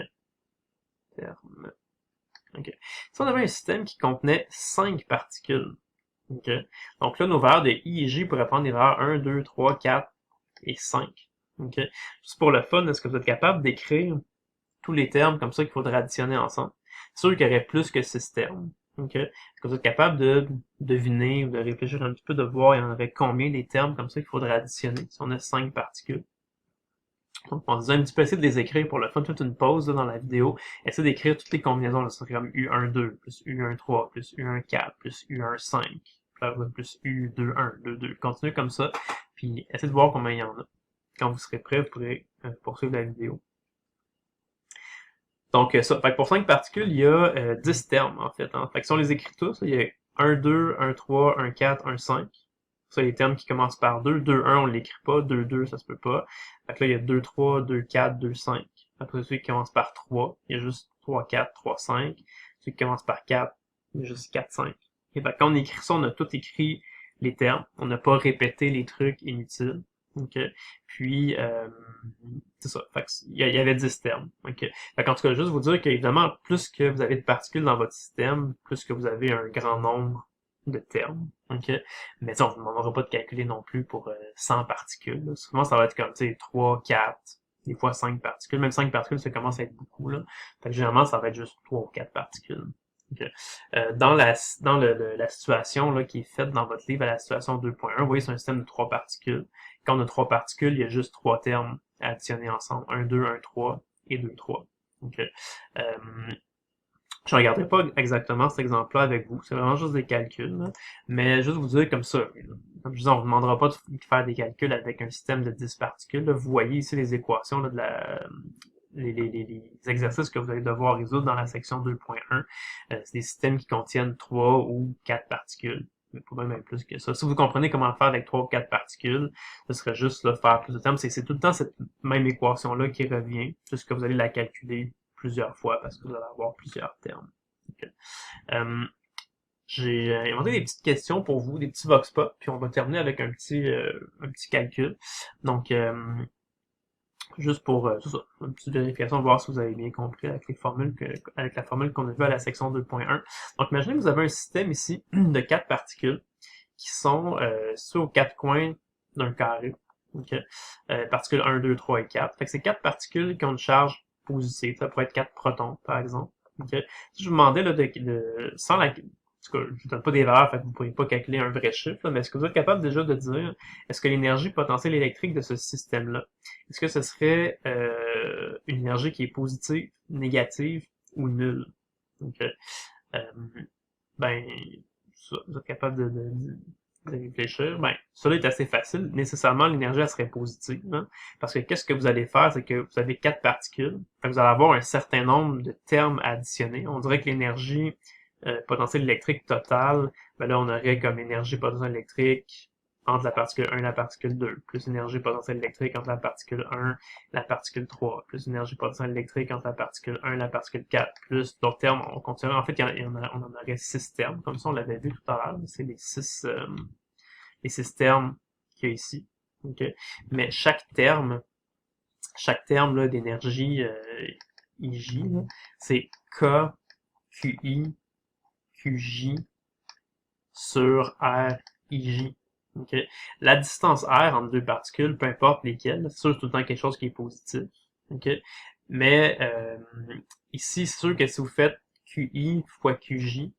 [SPEAKER 1] Termes. OK. Si on avait un système qui contenait 5 particules, OK. Donc là, nos valeurs de I et J pourraient prendre des valeurs 1, 2, 3, 4 et 5. OK. Juste pour le fun, est-ce que vous êtes capable d'écrire tous les termes comme ça qu'il faudrait additionner ensemble? C'est sûr qu'il y aurait plus que 6 termes. OK. Est-ce que vous êtes capable de deviner ou de réfléchir un petit peu, de voir il y en aurait combien des termes comme ça qu'il faudrait additionner si on a 5 particules? Donc, on disait un petit peu, essayer de les écrire pour le fun, toute une pause là, dans la vidéo. Essayez d'écrire toutes les combinaisons. Là, ça serait comme U1-2, plus U1-3, plus U1-4, plus U1-5, plus U2-1, 2-2. Continuez comme ça, puis essayez de voir combien il y en a. Quand vous serez prêt, vous pourrez poursuivre la vidéo. Donc, ça. Fait que pour 5 particules, il y a 10 termes, en fait. Hein. Fait que si on les écrit tous, il y a 1-2, 1-3, 1-4, 1-5. Ça, les termes qui commencent par 2. 2-1, on ne l'écrit pas. 2-2, ça se peut pas. Fait que là, il y a 2-3, 2-4, 2-5. Après, celui qui commence par 3, il y a juste 3-4, 3-5. Celui qui commence par 4, il y a juste 4-5. Et fait, quand on écrit ça, on a tout écrit les termes. On n'a pas répété les trucs inutiles. OK. Puis, c'est ça. Fait que, il y avait 10 termes. OK. Fait qu'en tout cas, juste vous dire qu'évidemment, plus que vous avez de particules dans votre système, plus que vous avez un grand nombre de termes. OK? Mais on ne vous demandera pas de calculer non plus pour 100 particules. Là. Souvent, ça va être comme, 3, 4, des fois 5 particules. Même 5 particules, ça commence à être beaucoup. Là. Fait que généralement, ça va être juste 3 ou 4 particules. Okay. Dans la situation là, qui est faite dans votre livre à la situation 2.1, vous voyez, c'est un système de 3 particules. Quand on a 3 particules, il y a juste 3 termes à additionner ensemble. 1, 2, 1, 3 et 2, 3. Okay. Je ne regarderai pas exactement cet exemple-là avec vous. C'est vraiment juste des calculs. Là. Mais juste vous dire comme ça. Comme je disais, on ne vous demandera pas de faire des calculs avec un système de 10 particules. Là. Vous voyez ici les équations là, de les exercices que vous allez devoir résoudre dans la section 2.1. C'est des systèmes qui contiennent 3 ou 4 particules. Mais pas même plus que ça. Si vous comprenez comment faire avec 3 ou 4 particules, ce serait juste là, faire plus de termes. C'est tout le temps cette même équation-là qui revient, juste que vous allez la calculer plusieurs fois parce que vous allez avoir plusieurs termes. Okay. J'ai inventé des petites questions pour vous, des petits vox pop, puis on va terminer avec un petit calcul. Donc, juste pour ça, une petite vérification de voir si vous avez bien compris avec les formules avec la formule qu'on a vue à la section 2.1. Donc, imaginez que vous avez un système ici de 4 particules qui sont sur aux 4 coins d'un carré. Okay. Particules 1, 2, 3 et 4. Fait que c'est 4 particules qui ont une charge positive. Ça pourrait être 4 protons, par exemple. Okay. Si je vous demandais là, sans la... En tout cas, je ne vous donne pas des valeurs, fait que vous ne pourriez pas calculer un vrai chiffre, là, mais est-ce que vous êtes capable déjà de dire, est-ce que l'énergie potentielle électrique de ce système-là, est-ce que ce serait une énergie qui est positive, négative ou nulle? Okay. Ben, ça, vous êtes capable de réfléchir, ben, cela est assez facile. Nécessairement, l'énergie, elle serait positive, hein, parce que qu'est-ce que vous allez faire, c'est que vous avez 4 particules, vous allez avoir un certain nombre de termes additionnés. On dirait que l'énergie potentielle électrique totale, ben là, on aurait comme énergie potentielle électrique entre la particule 1 et la particule 2, plus énergie potentielle électrique entre la particule 1 et la particule 3, plus énergie potentielle électrique entre la particule 1 et la particule 4, plus d'autres termes, on continue. En fait, on en aurait 6 termes, comme ça on l'avait vu tout à l'heure, c'est les 6 termes qu'il y a ici. Okay. Mais chaque terme là, d'énergie IJ, c'est K, QI, QJ sur R, IJ. Okay. La distance R entre deux particules, peu importe lesquelles, c'est sûr que c'est tout le temps quelque chose qui est positif. Okay. Mais ici, c'est sûr que si vous faites QI fois QJ,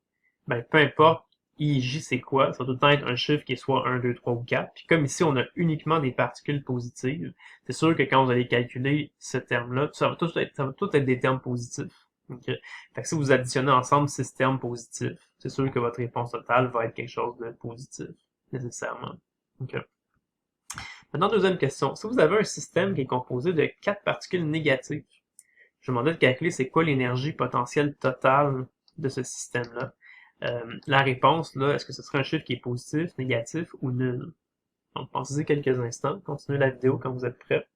[SPEAKER 1] ben peu importe IJ c'est quoi, ça va tout le temps être un chiffre qui est soit 1, 2, 3 ou 4. Puis comme ici, on a uniquement des particules positives, c'est sûr que quand vous allez calculer ce terme-là, ça va tout être des termes positifs. Okay. Fait que si vous additionnez ensemble 6 termes positifs, c'est sûr que votre réponse totale va être quelque chose de positif, nécessairement. Okay. Maintenant, deuxième question. Si vous avez un système qui est composé de 4 particules négatives, je vous demandais de calculer c'est quoi l'énergie potentielle totale de ce système-là. La réponse, là, est-ce que ce serait un chiffre qui est positif, négatif ou nul? Donc, pensez-y quelques instants. Continuez la vidéo quand vous êtes prêts.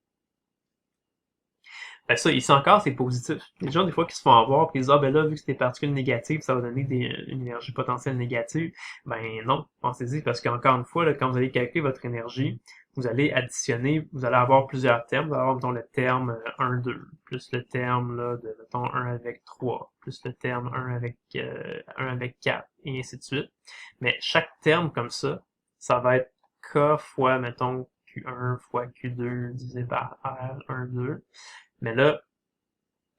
[SPEAKER 1] Ben ça, ici encore, c'est positif. Les gens, des fois, qui se font avoir, puis ils disent, ah ben là, vu que c'est des particules négatives, ça va donner une énergie potentielle négative. Ben non, pensez-y, parce qu'encore une fois, là, quand vous allez calculer votre énergie, vous allez additionner, vous allez avoir plusieurs termes. Vous allez avoir, mettons, le terme 1, 2, plus le terme là, de, mettons, 1 avec 3, plus le terme 1 avec 4, et ainsi de suite. Mais chaque terme comme ça va être K fois, mettons, Q1 fois Q2 divisé par R1, 2. Mais là,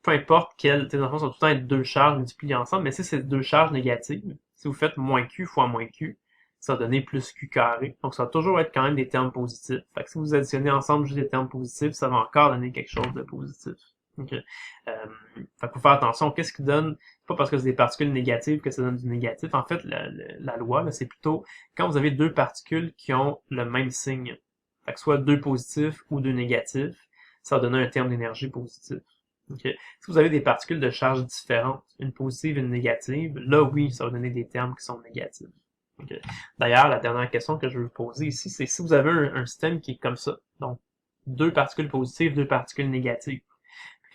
[SPEAKER 1] peu importe quelles, tes enfants sont tout le temps être deux charges multipliées ensemble, mais si c'est deux charges négatives, si vous faites moins Q fois moins Q, ça va donner plus Q carré. Donc ça va toujours être quand même des termes positifs. Fait que si vous additionnez ensemble juste des termes positifs, ça va encore donner quelque chose de positif. Okay. Fait qu'il faut faire attention. Qu'est-ce qui donne, c'est pas parce que c'est des particules négatives que ça donne du négatif. En fait, la loi, là, c'est plutôt quand vous avez deux particules qui ont le même signe. Fait que soit deux positifs ou deux négatifs, ça va donner un terme d'énergie positif. Okay. Si vous avez des particules de charge différentes, une positive et une négative, là oui, ça va donner des termes qui sont négatifs. Okay. D'ailleurs, la dernière question que je veux vous poser ici, c'est si vous avez un système qui est comme ça, donc deux particules positives, deux particules négatives.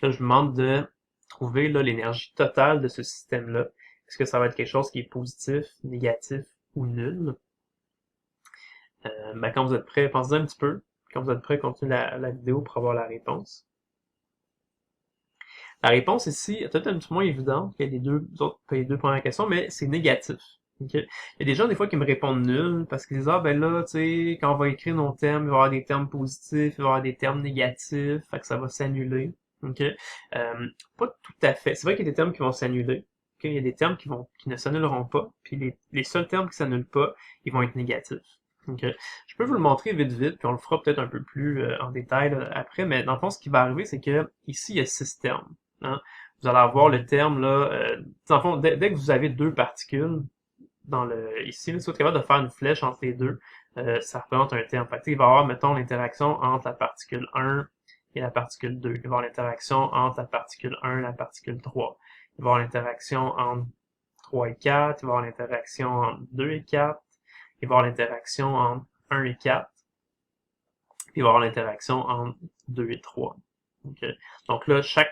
[SPEAKER 1] Là, je vous demande de trouver l'énergie totale de ce système-là. Est-ce que ça va être quelque chose qui est positif, négatif ou nul? Quand vous êtes prêts, pensez un petit peu. Quand vous êtes prêts, continuez la vidéo pour avoir la réponse. La réponse ici est peut-être un petit peu moins évidente que les deux premières questions, mais c'est négatif. Okay? Il y a des gens, des fois, qui me répondent nul, parce qu'ils disent, ah, ben là, tu sais, quand on va écrire nos termes, il va y avoir des termes positifs, il va y avoir des termes négatifs, fait que ça va s'annuler. Okay? Pas tout à fait. C'est vrai qu'il y a des termes qui vont s'annuler. Okay? Il y a des termes qui ne s'annuleront pas, puis les seuls termes qui s'annulent pas, ils vont être négatifs. Okay? Je peux vous le montrer vite, puis on le fera peut-être un peu plus en détail là, après, mais dans le fond, ce qui va arriver, c'est que ici, il y a 6 termes. Hein? Vous allez avoir le terme là, dans le fond, dès que vous avez deux particules ici, là, si vous êtes capable de faire une flèche entre les deux, ça représente un terme. Fait que, il va y avoir, mettons, l'interaction entre la particule 1 et la particule 2. Il va y avoir l'interaction entre la particule 1 et la particule 3. Il va y avoir l'interaction entre 3 et 4. Il va y avoir l'interaction entre 2 et 4. Il va y avoir l'interaction entre 1 et 4. Puis il va y avoir l'interaction entre 2 et 3. Okay. Donc là, chaque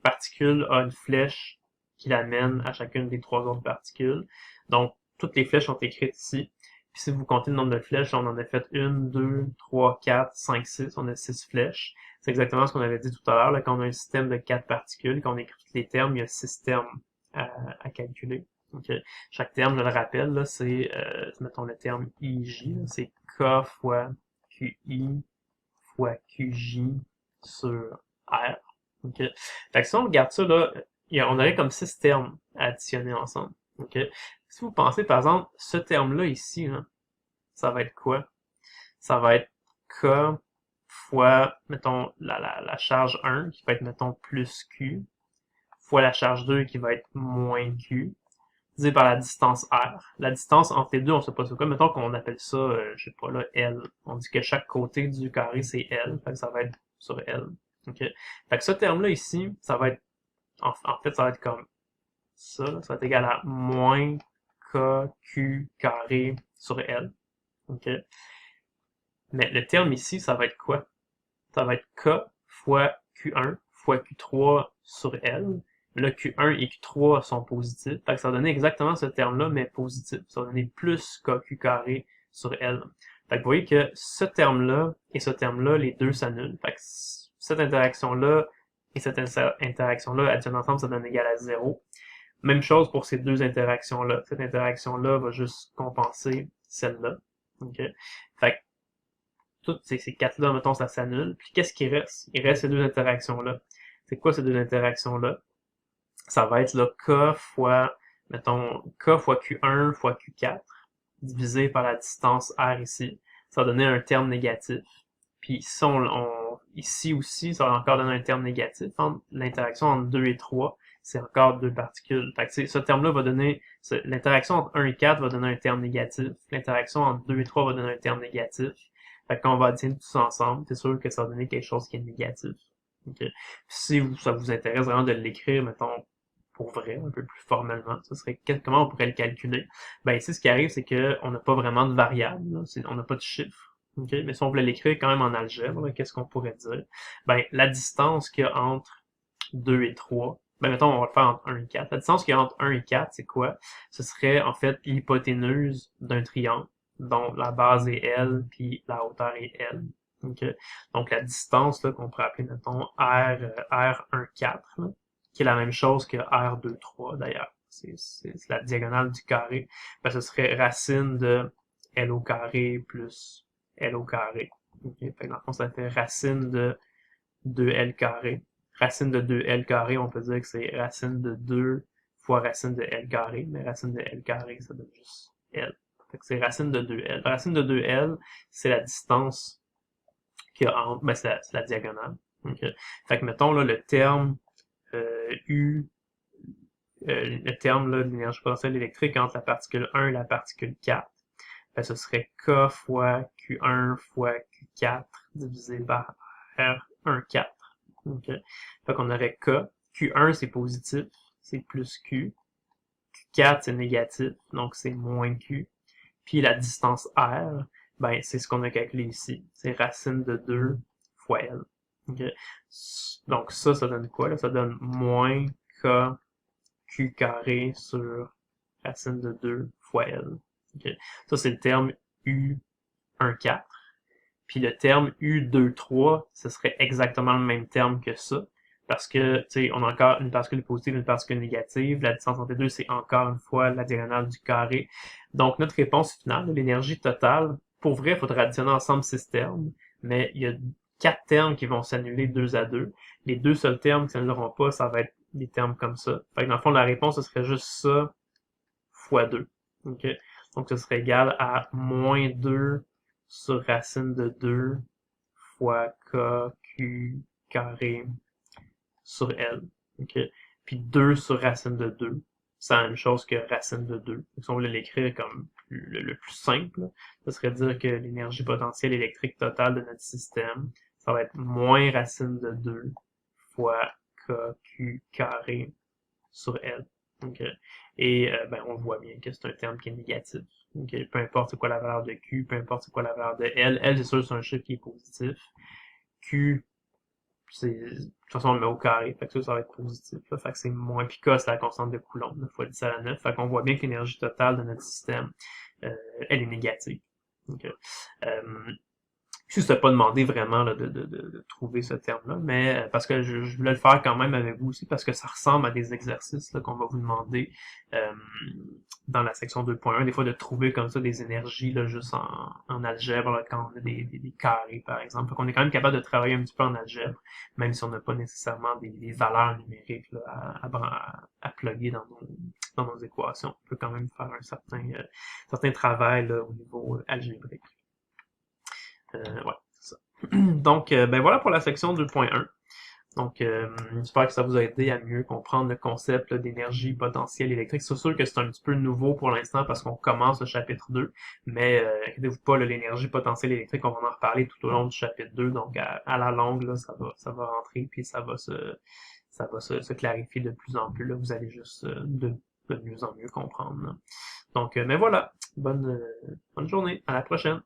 [SPEAKER 1] particule a une flèche qui l'amène à chacune des trois autres particules. Donc, toutes les flèches sont écrites ici. Puis si vous comptez le nombre de flèches, on en a fait 1, 2, 3, 4, 5, 6. On a 6 flèches. C'est exactement ce qu'on avait dit tout à l'heure. Quand on a un système de 4 particules, quand on écrit tous les termes, il y a 6 termes à calculer. Okay. Chaque terme, je le rappelle, là, c'est, mettons le terme IJ, c'est K fois QI fois QJ sur R. Okay. Fait que si on regarde ça, là, on aurait comme 6 termes à additionner ensemble. Okay. Si vous pensez, par exemple, ce terme-là ici, là, ça va être quoi? Ça va être K fois, mettons, la charge 1, qui va être, mettons, plus Q, fois la charge 2, qui va être moins Q, divisé par la distance R. La distance entre les deux, on sait pas c'est quoi. Mettons qu'on appelle ça, je sais pas, là, L. On dit que chaque côté du carré, c'est L. Fait que ça va être sur L. OK? Fait que ce terme-là ici, ça va être, en fait, ça va être comme ça, là. Ça va être égal à moins KQ carré sur L. OK? Mais le terme ici, ça va être quoi? Ça va être K fois Q1 fois Q3 sur L. Là, Q1 et Q3 sont positifs. Fait que ça va donner exactement ce terme-là, mais positif. Ça va donner plus KQ carré sur L. Fait que vous voyez que ce terme-là et ce terme-là, les deux s'annulent. Fait que cette interaction-là et cette interaction-là additionnent ensemble, ça donne égal à 0. Même chose pour ces deux interactions-là. Cette interaction-là va juste compenser celle-là. Okay? Fait que toutes ces quatre-là, mettons, ça s'annule. Puis qu'est-ce qui reste? Il reste ces deux interactions-là. C'est quoi ces deux interactions-là? Ça va être là, K fois, mettons, K fois Q1 fois Q4, divisé par la distance R ici. Ça va donner un terme négatif. Puis si ici aussi, ça va encore donner un terme négatif. L'interaction entre 2 et 3, c'est encore deux particules. Fait que ce terme-là va donner, l'interaction entre 1 et 4 va donner un terme négatif. L'interaction entre 2 et 3 va donner un terme négatif. Fait que quand on va additionner tout ça ensemble, c'est sûr que ça va donner quelque chose qui est négatif. Okay. Si ça vous intéresse vraiment de l'écrire, mettons, pour vrai, un peu plus formellement, ce serait comment on pourrait le calculer. Ben ici, ce qui arrive, c'est qu'on n'a pas vraiment de variable, là. On n'a pas de chiffre. Okay? Mais si on voulait l'écrire quand même en algèbre, qu'est-ce qu'on pourrait dire? Ben, la distance qu'il y a entre 2 et 3, ben mettons, on va le faire entre 1 et 4. La distance qu'il y a entre 1 et 4, c'est quoi? Ce serait en fait l'hypoténuse d'un triangle. dont la base est L, puis la hauteur est L. Okay? Donc la distance qu'on pourrait appeler, mettons, R14, là, qui est la même chose que R23 d'ailleurs. C'est la diagonale du carré. Ben, ce serait racine de L au carré plus L au carré. Okay? Fait que dans le fond, ça fait racine de 2L carré. Racine de 2L carré, on peut dire que c'est racine de 2 fois racine de L carré, mais racine de L carré, ça donne juste L. Fait que c'est racine de 2L. Racine de 2L, c'est la distance qu'il y a entre, ben c'est la diagonale. Okay? Fait que mettons là, le terme U, le terme là, de l'énergie potentielle électrique entre la particule 1 et la particule 4, ben, ce serait K fois Q1 fois Q4 divisé par R14. Okay? Fait qu'on aurait K. Q1 c'est positif, c'est plus Q. Q4 c'est négatif, donc c'est moins Q. Puis la distance R, ben c'est ce qu'on a calculé ici. C'est racine de 2 fois L. Okay? Donc ça donne quoi? Là? Ça donne moins K Q carré sur racine de 2 fois L. Okay? Ça c'est le terme U14. Puis le terme U23, ce serait exactement le même terme que ça. Parce que, tu sais, on a encore une particule positive et une particule négative. La distance entre les deux, c'est encore une fois la diagonale du carré. Donc, notre réponse finale, l'énergie totale, pour vrai, il faudra additionner ensemble 6 termes. Mais il y a 4 termes qui vont s'annuler 2 à 2. Les 2 seuls termes qui s'annuleront pas, ça va être des termes comme ça. Fait que dans le fond, la réponse, ce serait juste ça fois 2. Okay? Donc, ce serait égal à moins 2 sur racine de 2 fois KQ carré sur L. Okay? Puis 2 sur racine de 2, c'est la même chose que racine de 2. Si on voulait l'écrire comme le plus simple, ça serait dire que l'énergie potentielle électrique totale de notre système, ça va être moins racine de 2 fois KQ carré sur L. Okay. Et ben, on voit bien que c'est un terme qui est négatif. Okay. Peu importe c'est quoi la valeur de Q, peu importe c'est quoi la valeur de L. L, c'est sûr c'est un chiffre qui est positif. Q, c'est de toute façon on le met au carré, fait que ça va être positif. Là. Fait que c'est moins puis K, c'est la constante de Coulomb, 9 fois 10 à la 9. Fait qu'on voit bien que l'énergie totale de notre système, elle est négative. Okay. Je ne t'ai pas demandé vraiment là, de trouver ce terme-là, mais parce que je voulais le faire quand même avec vous aussi, parce que ça ressemble à des exercices qu'on va vous demander euh, dans la section 2.1, des fois de trouver comme ça des énergies là, juste en algèbre, là, quand on a des carrés, par exemple. Fait qu'on est quand même capable de travailler un petit peu en algèbre, même si on n'a pas nécessairement des valeurs numériques là, à plugger dans nos équations. On peut quand même faire un certain travail là, au niveau algébrique. Ouais, c'est ça. Donc, ben voilà pour la section 2.1. Donc, j'espère que ça vous a aidé à mieux comprendre le concept d'énergie potentielle électrique. C'est sûr que c'est un petit peu nouveau pour l'instant parce qu'on commence le chapitre 2, mais inquiétez-vous pas, l'énergie potentielle électrique, on va en reparler tout au long du chapitre 2. Donc, à la longue, là, ça va rentrer, puis ça va se clarifier de plus en plus. Là. Vous allez juste de mieux en mieux comprendre. Là. Donc, mais voilà, bonne journée, à la prochaine.